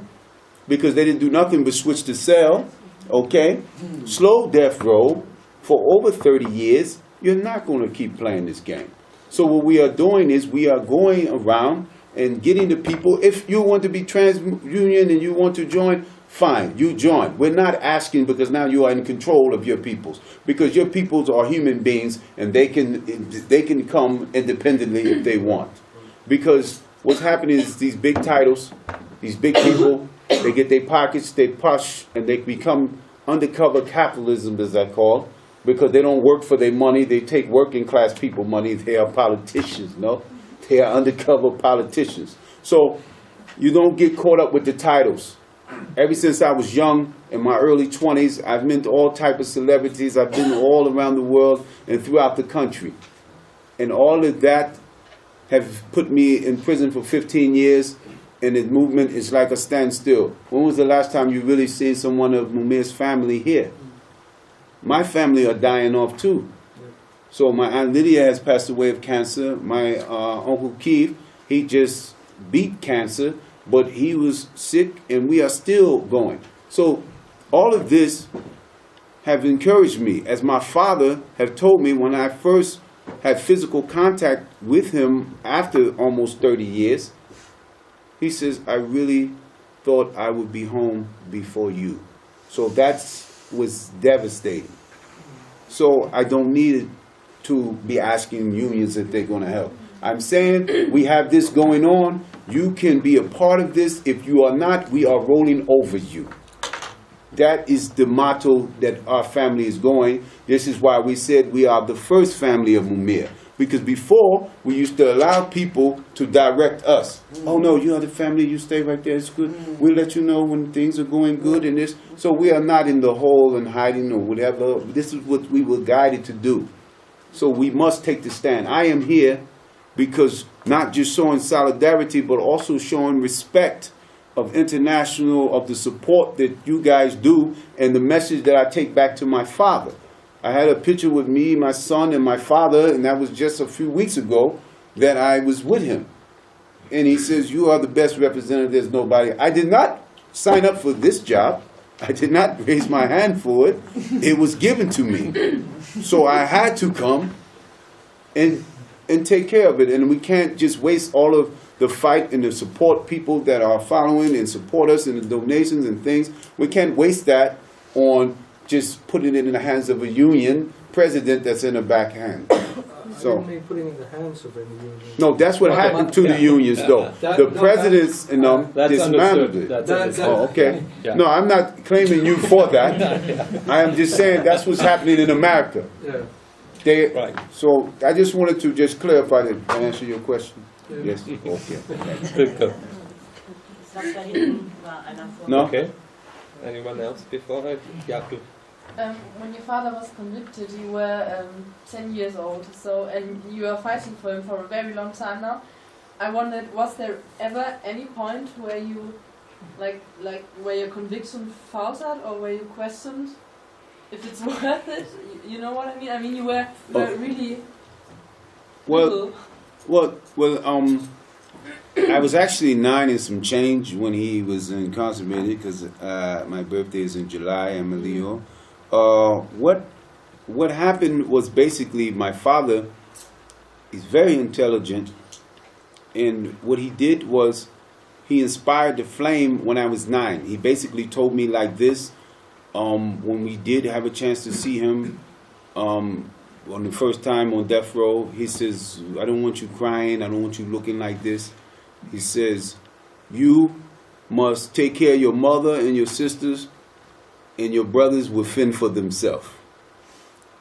because they didn't do nothing but switch the cell. Okay, slow death row for over 30 years. You're not going to keep playing this game. So what we are doing is we are going around and getting the people. If you want to be TransUnion and you want to join, fine, you join. We're not asking because now you are in control of your peoples. Because your peoples are human beings and they can come independently if they want. Because what's happening is these big titles, these big people, they get their pockets, they push, and they become undercover capitalism, as I call it. Because they don't work for their money, they take working class people money. They are politicians, no? They are undercover politicians. So you don't get caught up with the titles. Ever since I was young, in my early 20s, I've met all type of celebrities. I've been all around the world and throughout the country. And all of that have put me in prison for 15 years, and the movement is like a standstill. When was the last time you really seen someone of Mumia's family here? My family are dying off too. So my Aunt Lydia has passed away of cancer. My Uncle Keith, he just beat cancer, but he was sick and we are still going. So all of this have encouraged me. As my father have told me when I first had physical contact with him after almost 30 years, he says, I really thought I would be home before you. So was devastating. So I don't need to be asking unions if they're going to help. I'm saying we have this going on. You can be a part of this. If you are not, we are rolling over you. That is the motto that our family is going. This is why we said we are the first family of Mumia. Because before, we used to allow people to direct us. Oh no, you are the family, you stay right there, it's good. We'll let you know when things are going good and this. So we are not in the hole and hiding or whatever. This is what we were guided to do. So we must take the stand. I am here because not just showing solidarity, but also showing respect of the support that you guys do and the message that I take back to my father. I had a picture with me, my son, and my father, and that was just a few weeks ago that I was with him. And he says, you are the best representative, there's nobody. I did not sign up for this job. I did not raise my hand for it. It was given to me. So I had to come and take care of it. And we can't just waste all of the fight and the support people that are following and support us in the donations and things. We can't waste that on just putting it in the hands of a union president that's in a backhand. So,
I didn't mean putting it in the hands of any union.
No, that's what happened to the unions, though. The presidents dismantled it. Oh, okay.
Yeah.
No, I'm not claiming you for that. I am just saying that's what's happening in America.
Yeah.
Right.
So I just wanted to just clarify that and answer your question.
Yeah.
Yes. Okay.
No. Okay. Anyone else before? Yeah.
When your father was convicted, you were 10 years old, and you are fighting for him for a very long time now. I wondered, was there ever any point where you, where your conviction faltered, or where you questioned if it's worth it? You know what I mean? I mean, you were really.
Well, I was actually 9 and some change when he was incarcerated because my birthday is in July. I'm a Leo. What happened was basically my father is very intelligent, and what he did was he inspired the flame when I was 9. He basically told me like this when we did have a chance to see him on the first time on death row. He says, I don't want you crying, I don't want you looking like this. He says, you must take care of your mother and your sisters, and your brothers will fend for themselves.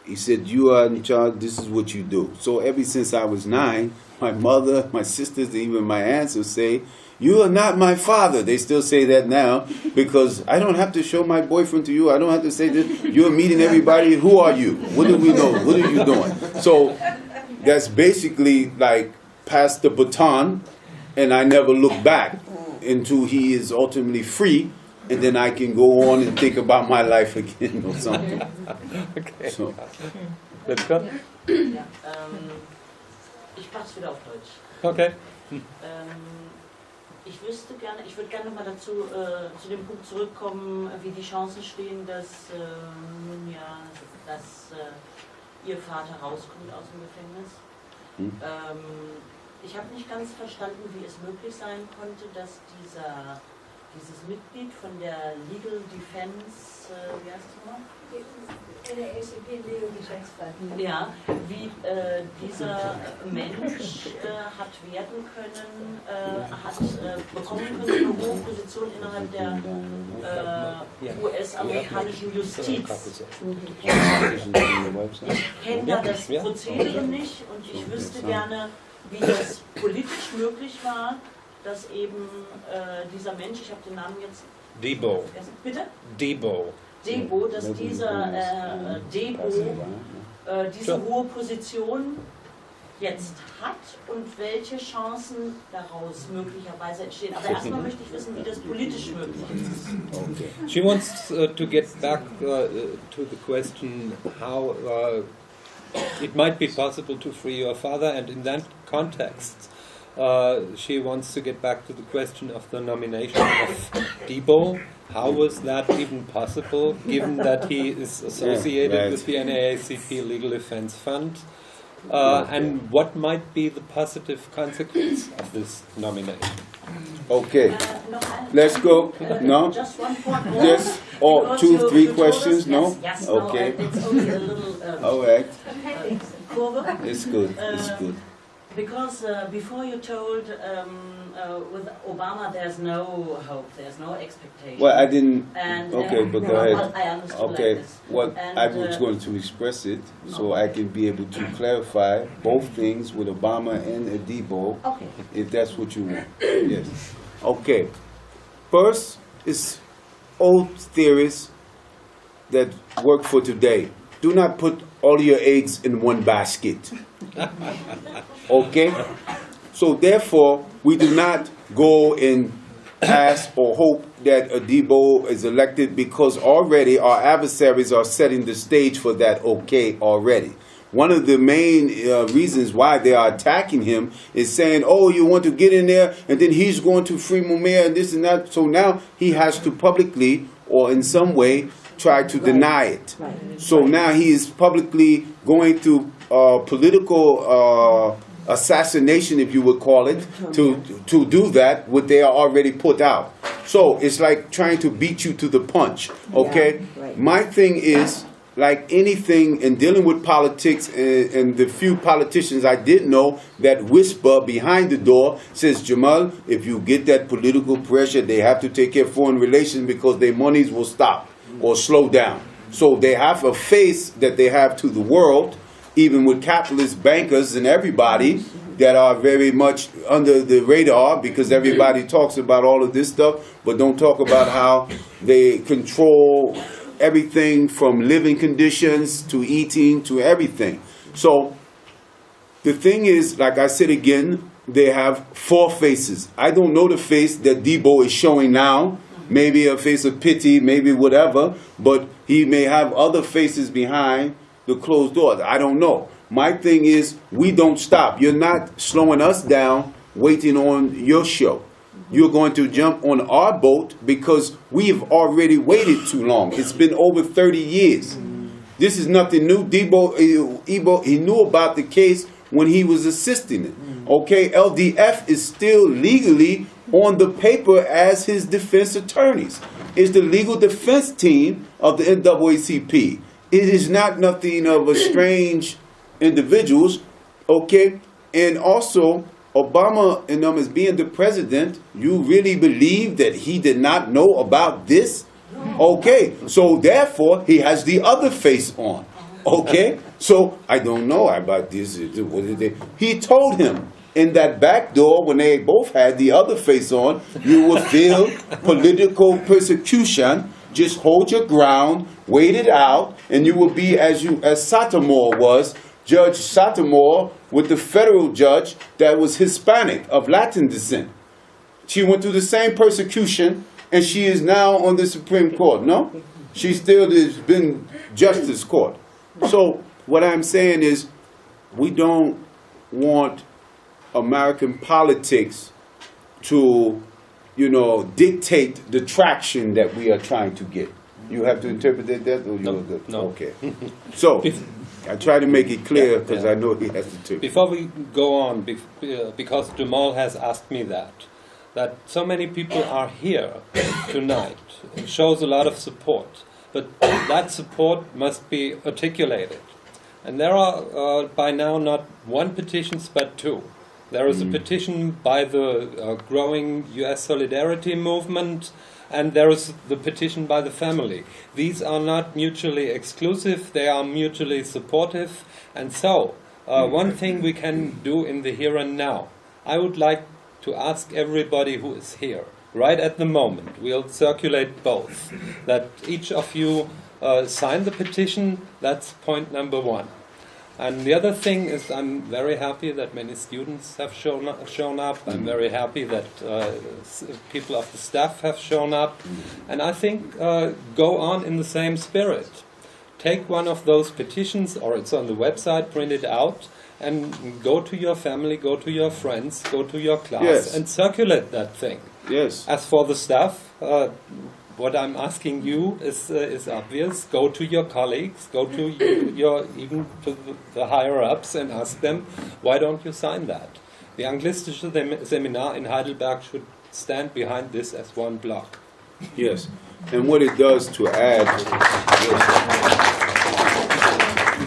He said, you are in charge, this is what you do. So ever since I was 9, my mother, my sisters, and even my aunts will say, you are not my father. They still say that now because I don't have to show my boyfriend to you. I don't have to say this. You're meeting everybody. Who are you? What do we know? What are you doing? So that's basically like pass the baton, and I never look back until he is ultimately free, and then I can go on and think about my life again or something.
Okay.
So.
Let's go.
Ja, ich mach's wieder auf Deutsch.
Okay.
Ich würde gerne nochmal dazu zu dem Punkt zurückkommen, wie die Chancen stehen, dass Mumia, dass ihr Vater rauskommt aus dem Gefängnis. Ich habe nicht ganz verstanden, wie es möglich sein konnte, dass dieses Mitglied von der Legal Defense, wie heißt es nochmal?
NAACP Legal Defense Fund.
Ja, wie dieser Mensch hat werden können, hat bekommen können eine hohe Position innerhalb der US-amerikanischen Justiz. Ich kenne da das Prozedere nicht und ich wüsste gerne, wie das politisch möglich war, dass eben dieser Mensch, ich habe den Namen jetzt...
Debo.
Bitte?
Debo.
Debo, dass dieser Debo diese hohe Position jetzt hat und welche Chancen daraus möglicherweise entstehen. Aber erstmal möchte ich wissen, wie das politisch möglich ist.
Okay. She wants to get back to the question how it might be possible to free your father, and in that context she wants to get back to the question of the nomination of Debo. How was that even possible, given that he is associated with the NAACP Legal Defense Fund? And what might be the positive consequence of this nomination?
Okay, let's go. No?
Just one point more.
Yes, or two, three questions? No?
Yes,
Okay.
no, it's only a little
All right.
curve.
It's good. It's good.
Because before you told with Obama there's no hope, there's no expectation.
Well, I didn't.
And,
Okay, but go
well,
ahead.
I understood
Okay,
like this.
well,
And,
I was going to express it so I can be able to clarify both things with Obama and Debo,
Okay.
if that's what you want. Yes. Okay. First is old theories that work for today. Do not put all your eggs in one basket. Okay? So therefore, we do not go and ask or hope that Debo is elected because already our adversaries are setting the stage for that already. One of the main reasons why they are attacking him is saying, oh, you want to get in there and then he's going to free Mumia and this and that. So now he has to publicly or in some way try to deny it. So now he is publicly going through political assassination, if you would call it, to do that, what they are already put out. So it's like trying to beat you to the punch, okay?
Yeah, right.
My thing is, like anything in dealing with politics, and the few politicians I did know that whisper behind the door says, Jamal, if you get that political pressure, they have to take care of foreign relations because their monies will stop or slow down. So they have a face that they have to the world, even with capitalist bankers and everybody that are very much under the radar because everybody talks about all of this stuff, but don't talk about how they control everything from living conditions to eating to everything. So the thing is, like I said again, they have 4 faces. I don't know the face that Debo is showing now. Maybe a face of pity, maybe whatever, but he may have other faces behind the closed doors. I don't know. My thing is, we don't stop. You're not slowing us down waiting on your show. You're going to jump on our boat because we have already waited too long. It's been over 30 years. This is nothing new. Igbo, he knew about the case when he was assisting it. Okay, LDF is still legally on the paper as his defense attorneys. It's the legal defense team of the NAACP. It is not nothing of a strange individuals. Okay, and also Obama and them as being the president, you really believe that he did not know about this? Okay, so therefore he has the other face on. Okay, so I don't know about this. What did they? He told him in that back door when they both had the other face on, you will feel political persecution. Just hold your ground, wait it out, and you will be as Sotomayor was, Judge Sotomayor, with the federal judge that was Hispanic of Latin descent. She went through the same persecution, and she is now on the Supreme Court. No, she still has been Justice Court. So what I'm saying is, we don't want American politics to, dictate the traction that we are trying to get. You have to interpret that, or you're good?
No.
Okay. So I try to make it clear because I know he has to interpret.
Before we go on, because Jamal has asked me that so many people are here tonight, it shows a lot of support. But that support must be articulated. And there are by now not one petitions but two. There is a petition by the growing U.S. solidarity movement, and there is the petition by the family. These are not mutually exclusive, they are mutually supportive. And so, one thing we can do in the here and now, I would like to ask everybody who is here, right at the moment, we'll circulate both, that each of you sign the petition. That's point number one. And the other thing is, I'm very happy that many students have shown up. I'm very happy that people of the staff have shown up. And I think go on in the same spirit. Take one of those petitions, or it's on the website, print it out, and go to your family, go to your friends, go to your class, and circulate that thing.
Yes.
As for the staff, what I'm asking you is obvious. Go to your colleagues, go to even to the higher ups, and ask them, why don't you sign that? The Anglistische Seminar in Heidelberg should stand behind this as one block.
Yes, and what it does to add.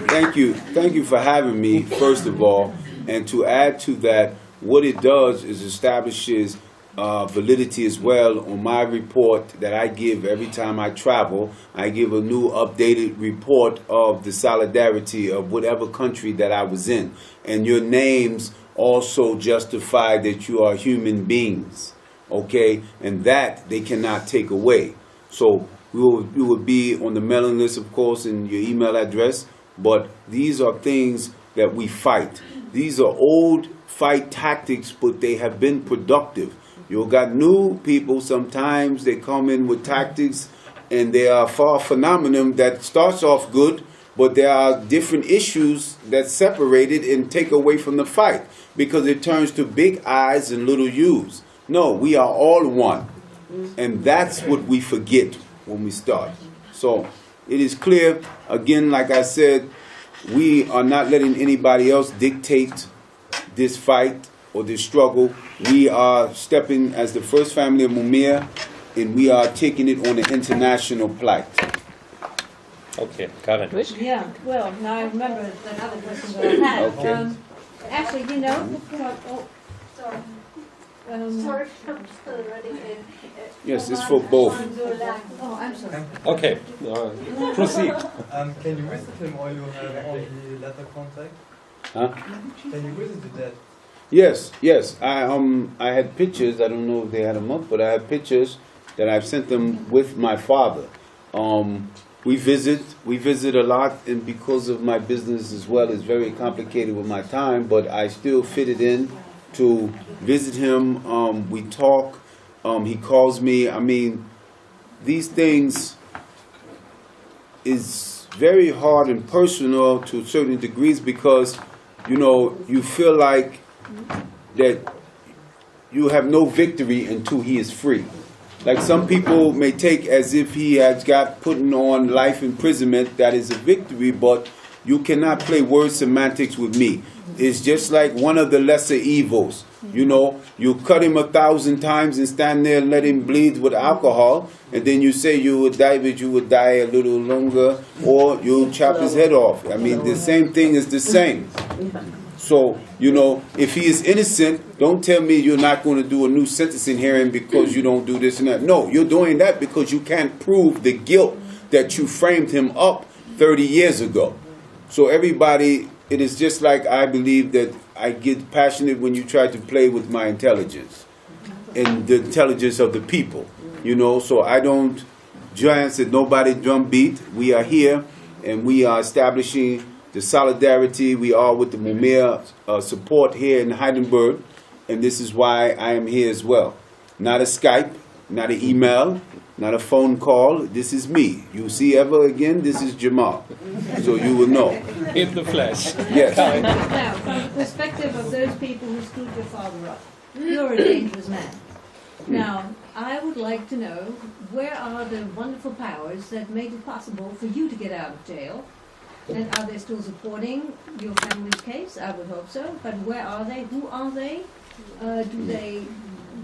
Thank you for having me, first of all, and to add to that, what it does is establishes validity as well on my report that I give every time I travel. I give a new updated report of the solidarity of whatever country that I was in. And your names also justify that you are human beings, okay? And that they cannot take away. So you will be on the mailing list, of course, and your email address. But these are things that we fight. These are old fight tactics, but they have been productive. You got new people, sometimes they come in with tactics and they are far phenomenon that starts off good, but there are different issues that separate it and take away from the fight because it turns to big I's and little U's. No, we are all one. And that's what we forget when we start. So it is clear, again, like I said, we are not letting anybody else dictate this fight or this struggle. We are stepping as the first family of Mumia, and we are taking it on an international plight.
Okay, Karen.
Yeah, well, now I remember another question that I had.
Okay.
Actually,
Sorry, I'm still running in.
Yes, it's for both.
Oh, I'm sorry.
Okay, proceed.
Can you visit him or you have only letter contact?
Huh?
Can you visit that?
Yes. I had pictures. I don't know if they had them up, but I have pictures that I've sent them with my father. We visit a lot, and because of my business as well, it's very complicated with my time. But I still fit it in to visit him. We talk. He calls me. I mean, these things is very hard and personal to certain degrees because, you feel like that you have no victory until he is free. Like some people may take as if he has got putting on life imprisonment, that is a victory, but you cannot play word semantics with me. It's just like one of the lesser evils. You know, you cut him 1,000 times and stand there and let him bleed with alcohol, and then you say you would die, but you would die a little longer, or you chop his head off. I mean, the same thing is the same. So, you know, if he is innocent, don't tell me you're not going to do a new sentencing hearing because you don't do this and that. No, you're doing that because you can't prove the guilt that you framed him up 30 years ago. So everybody, it is just like I believe that I get passionate when you try to play with my intelligence and the intelligence of the people, you know. So I don't glance at nobody drumbeat. We are here and we are establishing the solidarity. We are with the Mumia support here in Heidelberg, and this is why I am here as well. Not a Skype, not an email, not a phone call. This is me. You see ever again, this is Jamal. So you will know.
In the flesh.
Yes.
Now, from the perspective of those people who screwed your father up, you're a dangerous man. Now, I would like to know, where are the wonderful powers that made it possible for you to get out of jail? And are they still supporting your family's case? I would hope so. But where are they? Who are they? Do they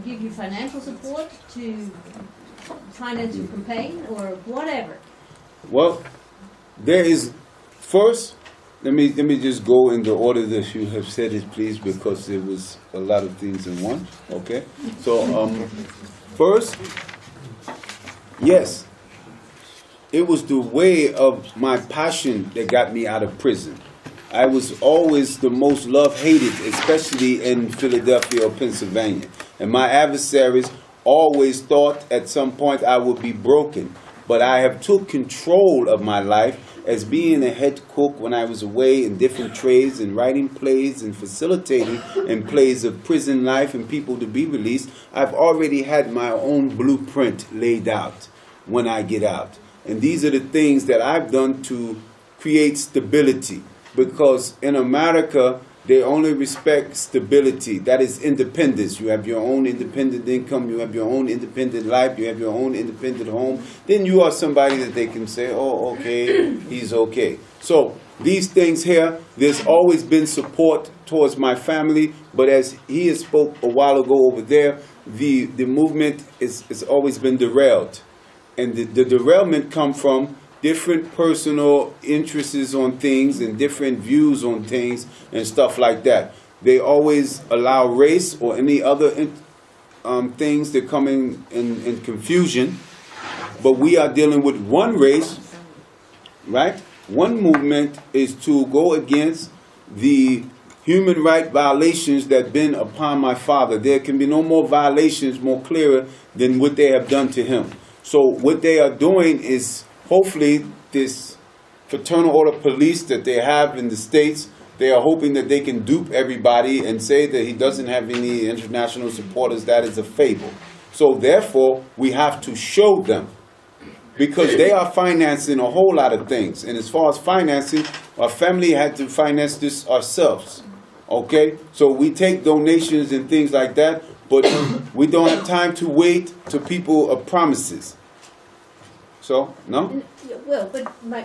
give you financial support to finance your campaign or whatever?
Well, there is, first, let me just go in the order that you have said it, please, because there was a lot of things in one. Okay? So, first, yes, it was the way of my passion that got me out of prison. I was always the most love-hated, especially in Philadelphia or Pennsylvania. And my adversaries always thought at some point I would be broken. But I have took control of my life as being a head cook when I was away in different trades and writing plays and facilitating in plays of prison life and people to be released. I've already had my own blueprint laid out when I get out. And these are the things that I've done to create stability. Because in America, they only respect stability. That is independence. You have your own independent income. You have your own independent life. You have your own independent home. Then you are somebody that they can say, oh, okay, he's okay. So these things here, there's always been support towards my family. But as he spoke a while ago over there, the movement is always been derailed. And the derailment come from different personal interests on things and different views on things and stuff like that. They always allow race or any other things that come in confusion. But we are dealing with one race, right? One movement is to go against the human right violations that have been upon my father. There can be no more violations more clearer than what they have done to him. So what they are doing is, hopefully, this fraternal order police that they have in the States, they are hoping that they can dupe everybody and say that he doesn't have any international supporters. That is a fable. So therefore, we have to show them, because they are financing a whole lot of things. And as far as financing, our family had to finance this ourselves. Okay? So we take donations and things like that, but we don't have time to wait to people of promises. So, no?
Well, but my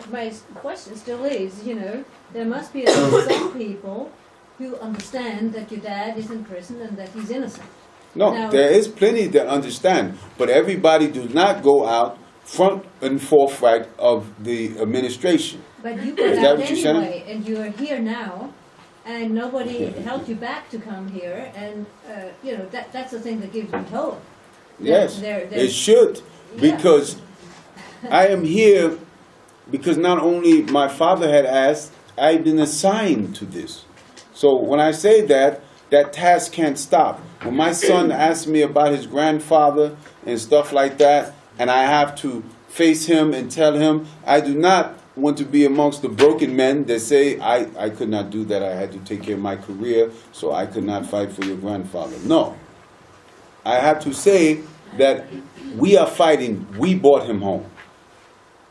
question still is, you know, there must be some people who understand that your dad is in prison and that he's innocent.
No,
now,
there is plenty that understand, but everybody do not go out front and forthright of the administration.
But you got out anyway, and you're here now, and nobody held you back to come here, and you know that's the thing that gives me hope.
Yes, it should, because I am here because not only my father had asked, I've been assigned to this. So when I say that, that task can't stop. When my son asked me about his grandfather and stuff like that, and I have to face him and tell him, I do not want to be amongst the broken men that say, I could not do that. I had to take care of my career, so I could not fight for your grandfather. No. I have to say that we are fighting. We brought him home.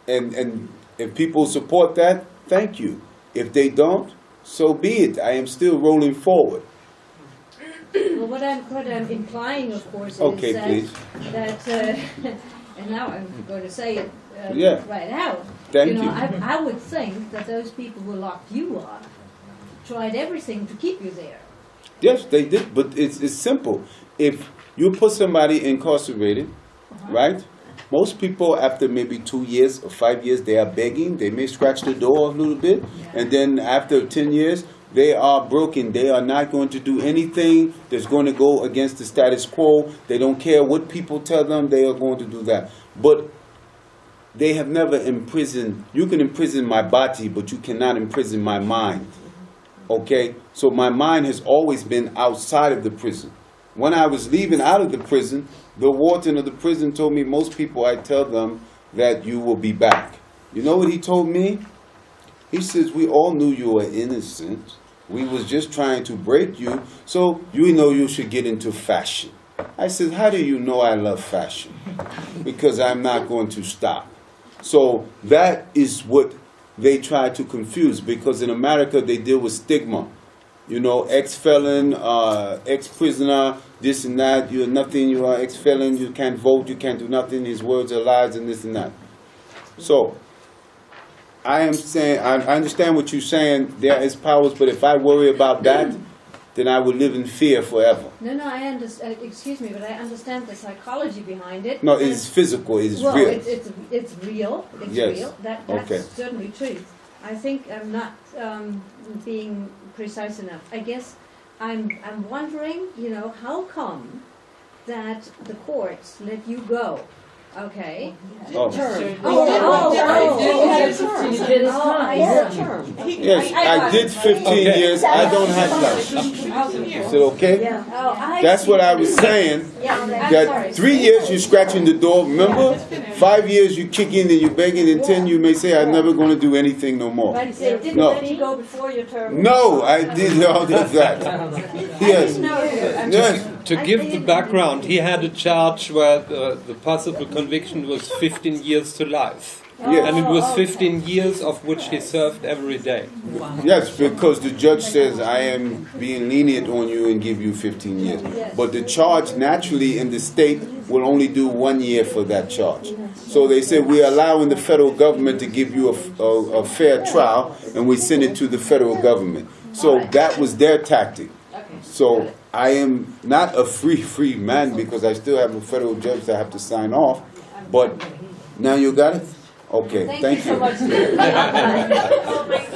And if people support that, thank you. If they don't, so be it. I am still rolling forward.
Well, what I'm implying, of course,
Okay,
is that,
please.
and now I'm going to say it
Yeah.
right out.
Thank
you know,
you.
I would think that those people who locked you up tried everything to keep you there.
Yes, they did, but it's simple. If you put somebody incarcerated, right? Most people, after maybe 2 years or 5 years, they are begging. They may scratch the door a little bit, and then after 10 years, they are broken. They are not going to do anything that's going to go against the status quo. They don't care what people tell them. They are going to do that. But they have never imprisoned. You can imprison my body, but you cannot imprison my mind. Okay? So my mind has always been outside of the prison. When I was leaving out of the prison, the warden of the prison told me, most people, I tell them that you will be back. You know what he told me? He says, we all knew you were innocent. We was just trying to break you, so you know you should get into fashion. I said, how do you know I love fashion? Because I'm not going to stop. So that is what they try to confuse, because in America they deal with stigma. You know, ex-felon, ex-prisoner, this and that. You are nothing, you are ex-felon, you can't vote, you can't do nothing, his words are lies and this and that. So, I am saying, I understand what you're saying, there is powers, but if I worry about that, then I would live in fear forever.
No, I understand. Excuse me, but I understand the psychology behind it.
No, it's physical, it's
well,
real.
It's real. It's
Yes.
real. That's
Okay.
certainly true. I think I'm not being precise enough. I guess I'm wondering, you know, how come that the courts let you go? Okay.
Oh.
Term.
Yes, I did 15 years, I don't have life. Is it okay?
Yeah.
That's what I was saying. That 3 years you're scratching the door, remember? 5 years you kick in and you're begging, and 10 you may say, I'm never going to do anything no more.
But they didn't
No.
let you go before your term.
No, I did all of that. Yes. Yes.
To give the background, he had a charge where the possible conviction was 15 years to life.
Yes.
And it was 15 years of which he served every day.
Yes, because the judge says, I am being lenient on you and give you 15 years. But the charge naturally in the state will only do 1 year for that charge. So they say, we're allowing the federal government to give you a fair trial, and we send it to the federal government. So that was their tactic. So I am not a free man, because I still have a federal judge that I have to sign off. But now you got it? Okay, thank you.
so much.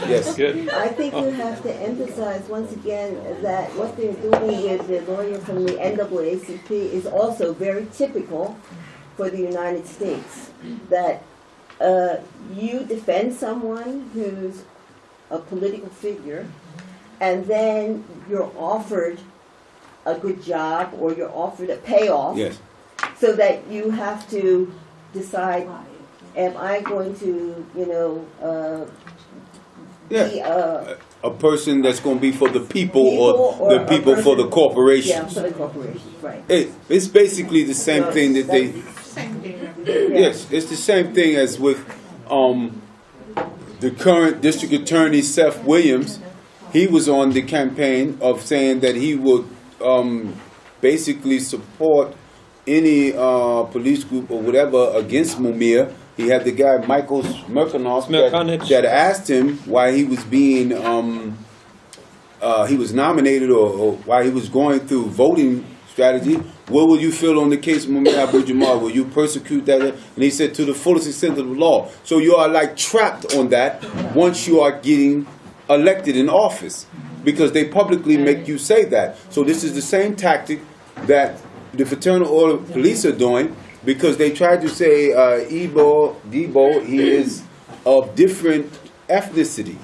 Yes.
Good.
I think you have to emphasize once again that what they're doing with the lawyer from the NAACP is also very typical for the United States. That you defend someone who's a political figure, and then you're offered a good job or you're offered a payoff,
Yes.
so that you have to decide, am I going to, you know, be
A person that's going to be for the people, or
or
the
a
people for the
person-
corporation.
yeah, for the corporation, right.
It's basically the same thing that they...
Same thing.
Yes, it's the same thing as with the current district attorney, Seth Williams. He was on the campaign of saying that he would basically support any police group or whatever against Mumia. He had the guy, Michael Smirkanov, that asked him why he was being, he was nominated, or why he was going through voting strategy. What will you feel on the case of Mumia Abu-Jamal? Will you persecute that? And he said, to the fullest extent of the law. So you are like trapped on that once you are getting elected in office, because they publicly make you say that. So this is the same tactic that the fraternal order police are doing, because they tried to say Debo, he is of different ethnicity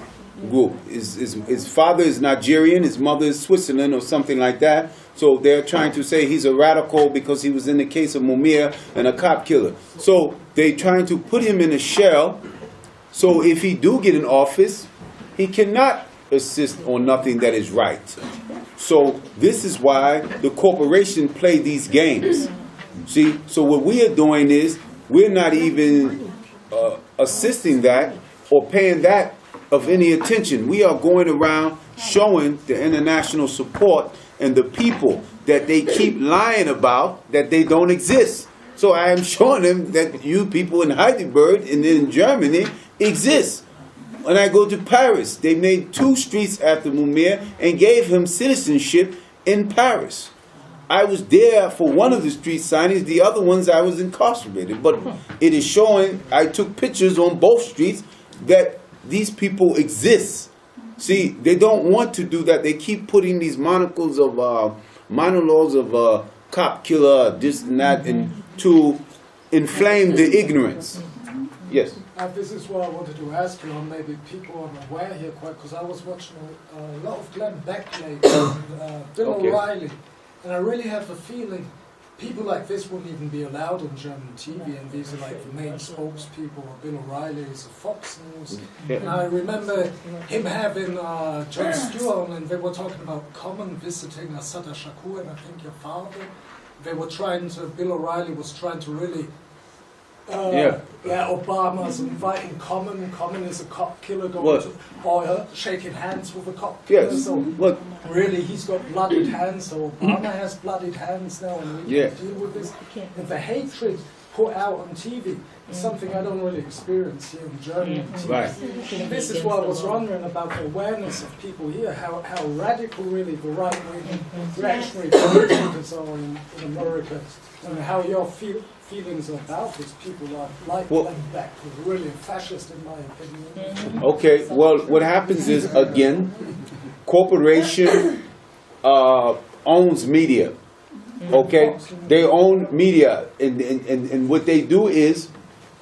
group. His father is Nigerian, his mother is Switzerland or something like that. So they're trying to say he's a radical because he was in the case of Mumia and a cop killer. So they're trying to put him in a shell, so if he do get in office, he cannot assist on nothing that is right. So this is why the corporation play these games. See, so what we are doing is we're not even assisting that or paying that of any attention. We are going around showing the international support and the people that they keep lying about that they don't exist. So I am showing them that you people in Heidelberg and in Germany exist. When I go to Paris, they made 2 streets after Mumia and gave him citizenship in Paris. I was there for one of the street signings, the other ones I was incarcerated. But it is showing, I took pictures on both streets that these people exist. See, they don't want to do that. They keep putting these monologues of cop killer, this and that, and to inflame the ignorance. Yes.
This is what I wanted to ask you, or maybe people aren't aware here quite, because I was watching a lot of Glenn Beck lately, and Bill O'Reilly, and I really have a feeling people like this wouldn't even be allowed on German TV, and these are like the main spokespeople. Bill O'Reilly is a Fox News, and I remember him having Jon Stewart on, and they were talking about Common visiting Asada Shakur, and I think your father. They were Bill O'Reilly was trying to really Obama's inviting Common. Common is a cop killer going to, or shaking hands with a cop killer.
Yes.
So really, he's got bloodied hands. So Obama has bloodied hands now, and we can deal with this. And the hatred put out on TV is something I don't really experience here in Germany.
Right.
And this is what I was wondering about the awareness of people here, how radical really the right-wing reactionary politics are in America, and how your feelings about these people are like Glenn Beck, who's really a fascist in my opinion.
Okay, well, what happens is, again, corporation owns media. Okay, they own media, and what they do is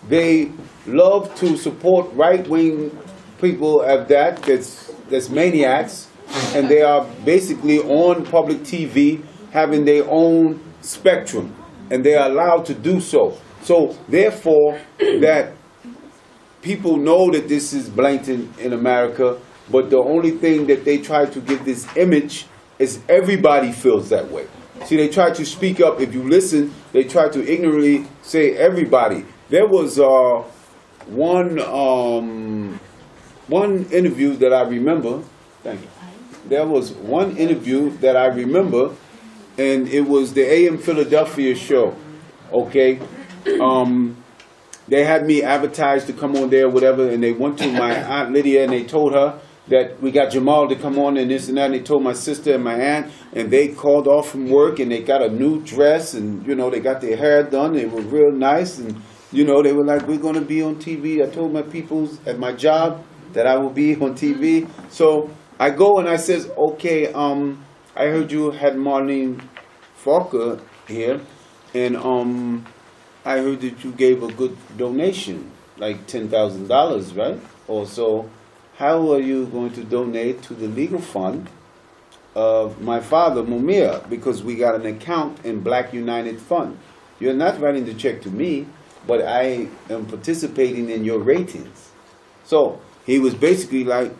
they love to support right-wing people of that's maniacs, and they are basically on public TV having their own spectrum, and they are allowed to do so. So therefore, that people know that this is blatant in America, but the only thing that they try to give this image is everybody feels that way. See, they try to speak up. If you listen, they try to ignorantly say everybody. There was one interview that I remember. Thank you. There was one interview that I remember, and it was the AM Philadelphia show. Okay, they had me advertised to come on there, whatever, and they went to my Aunt Lydia and they told her that we got Jamal to come on and this and that, and they told my sister and my aunt, and they called off from work and they got a new dress, and they got their hair done, they were real nice, and they were like, we're going to be on TV. I told my people at my job that I will be on TV. So I go and I says, okay, I heard you had Marlene Falker here, and I heard that you gave a good donation, like $10,000, right? Or so. How are you going to donate to the legal fund of my father, Mumia? Because we got an account in Black United Fund. You're not writing the check to me, but I am participating in your ratings. So he was basically like,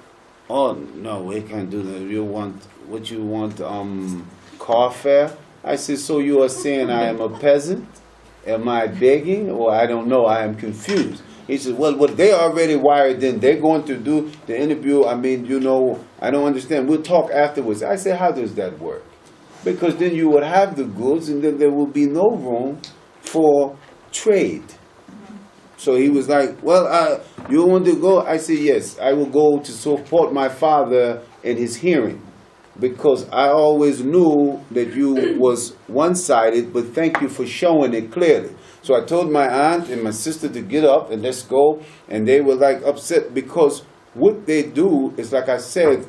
oh, no, we can't do that. You want car fare? I said, so you are saying I am a peasant? Am I begging? Or I don't know, I am confused. He said, well, they already wired in. They're going to do the interview. I mean, I don't understand. We'll talk afterwards. I said, how does that work? Because then you would have the goods, and then there will be no room for trade. So he was like, well, you want to go? I said, yes, I will go to support my father in his hearing. Because I always knew that you was one-sided, but thank you for showing it clearly. So I told my aunt and my sister to get up and let's go, and they were like upset because what they do is, like I said,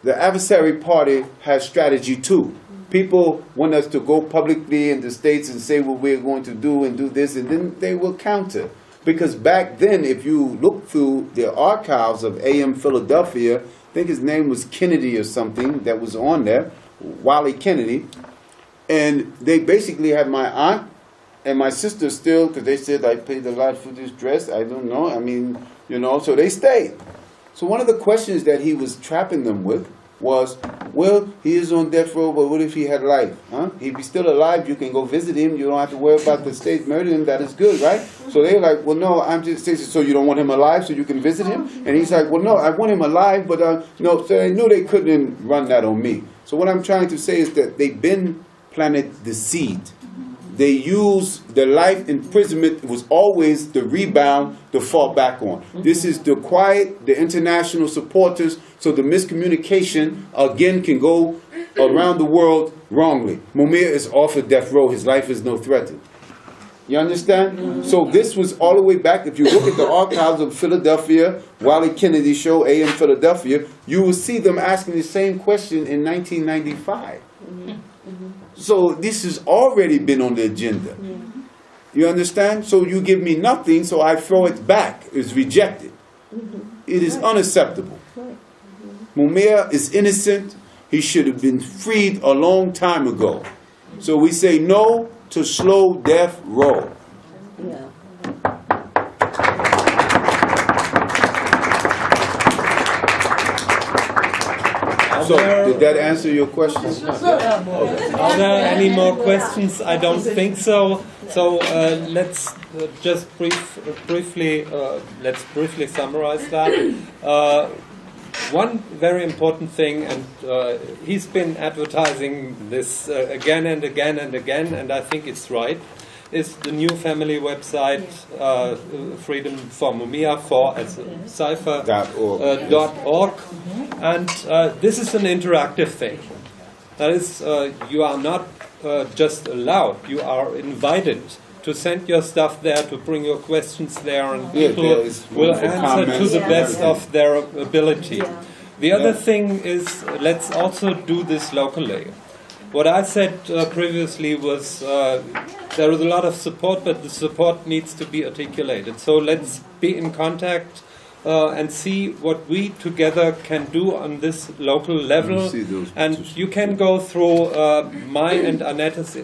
the adversary party has strategy too. People want us to go publicly in the States and say what we're going to do and do this, and then they will counter. Because back then, if you look through the archives of AM Philadelphia, I think his name was Kennedy or something that was on there, Wiley Kennedy, and they basically had my aunt and my sister still, because they said I paid a lot for this dress. I don't know. I mean, so they stayed. So one of the questions that he was trapping them with was, well, he is on death row, but what if he had life? Huh? He'd be still alive. You can go visit him. You don't have to worry about the state murdering him. That is good, right? So they were like, well, no, I'm just saying, so you don't want him alive so you can visit him? And he's like, well, no, I want him alive, but no. So they knew they couldn't run that on me. So what I'm trying to say is that they've been planted the seed. They use the life imprisonment was always the rebound to fall back on. This is the quiet, the international supporters, so the miscommunication again can go around the world wrongly. Mumia is off of death row. His life is no threat. You understand? So this was all the way back. If you look at the archives of Philadelphia, Wiley Kennedy Show, AM Philadelphia, you will see them asking the same question in 1995. So this has already been on the agenda. You understand? So you give me nothing, so I throw it back. It's rejected. It is unacceptable. Mumia is innocent. He should have been freed a long time ago. So we say no to slow death row.
Yeah.
So, did that answer your question?
Are there any more questions? I don't think so. So let's just briefly summarize that. One very important thing, and he's been advertising this again and again and again, and I think it's right, is the new family website, Freedom for Mumia, for as cipher.org. And this is an interactive thing. That is, you are not just allowed, you are invited to send your stuff there, to bring your questions there, and people will answer to the best of their ability. The other thing is, let's also do this locally. What I said previously was there is a lot of support, but the support needs to be articulated. So let's be in contact and see what we together can do on this local level. And you can go through my and Annette's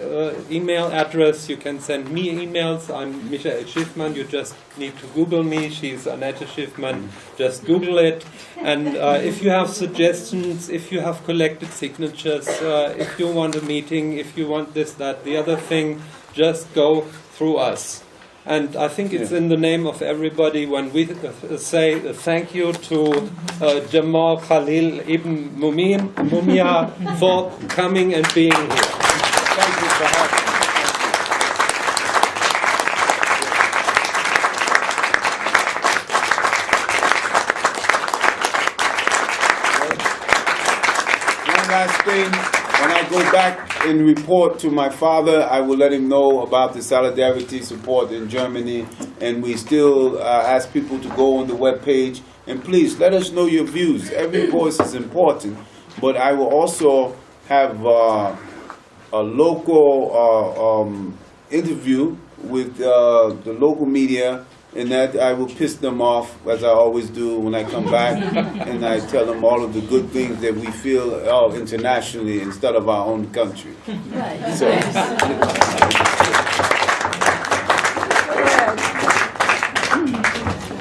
email address. You can send me emails. I'm Michael Schiffmann. You just need to Google me. She's Annette Schiffmann. Just Google it. And if you have suggestions, if you have collected signatures, if you want a meeting, if you want this, that, the other thing, just go through us. And I think it's in the name of everybody when we say thank you to Jamal Khalil Ibn Mumia for coming and being here.
Thank you for having me. One last thing. When I go back and report to my father, I will let him know about the solidarity support in Germany. And we still ask people to go on the webpage. And please, let us know your views. Every voice is important. But I will also have a local interview with the local media, and that I will piss them off, as I always do when I come back, and I tell them all of the good things that we feel internationally instead of our own country. So.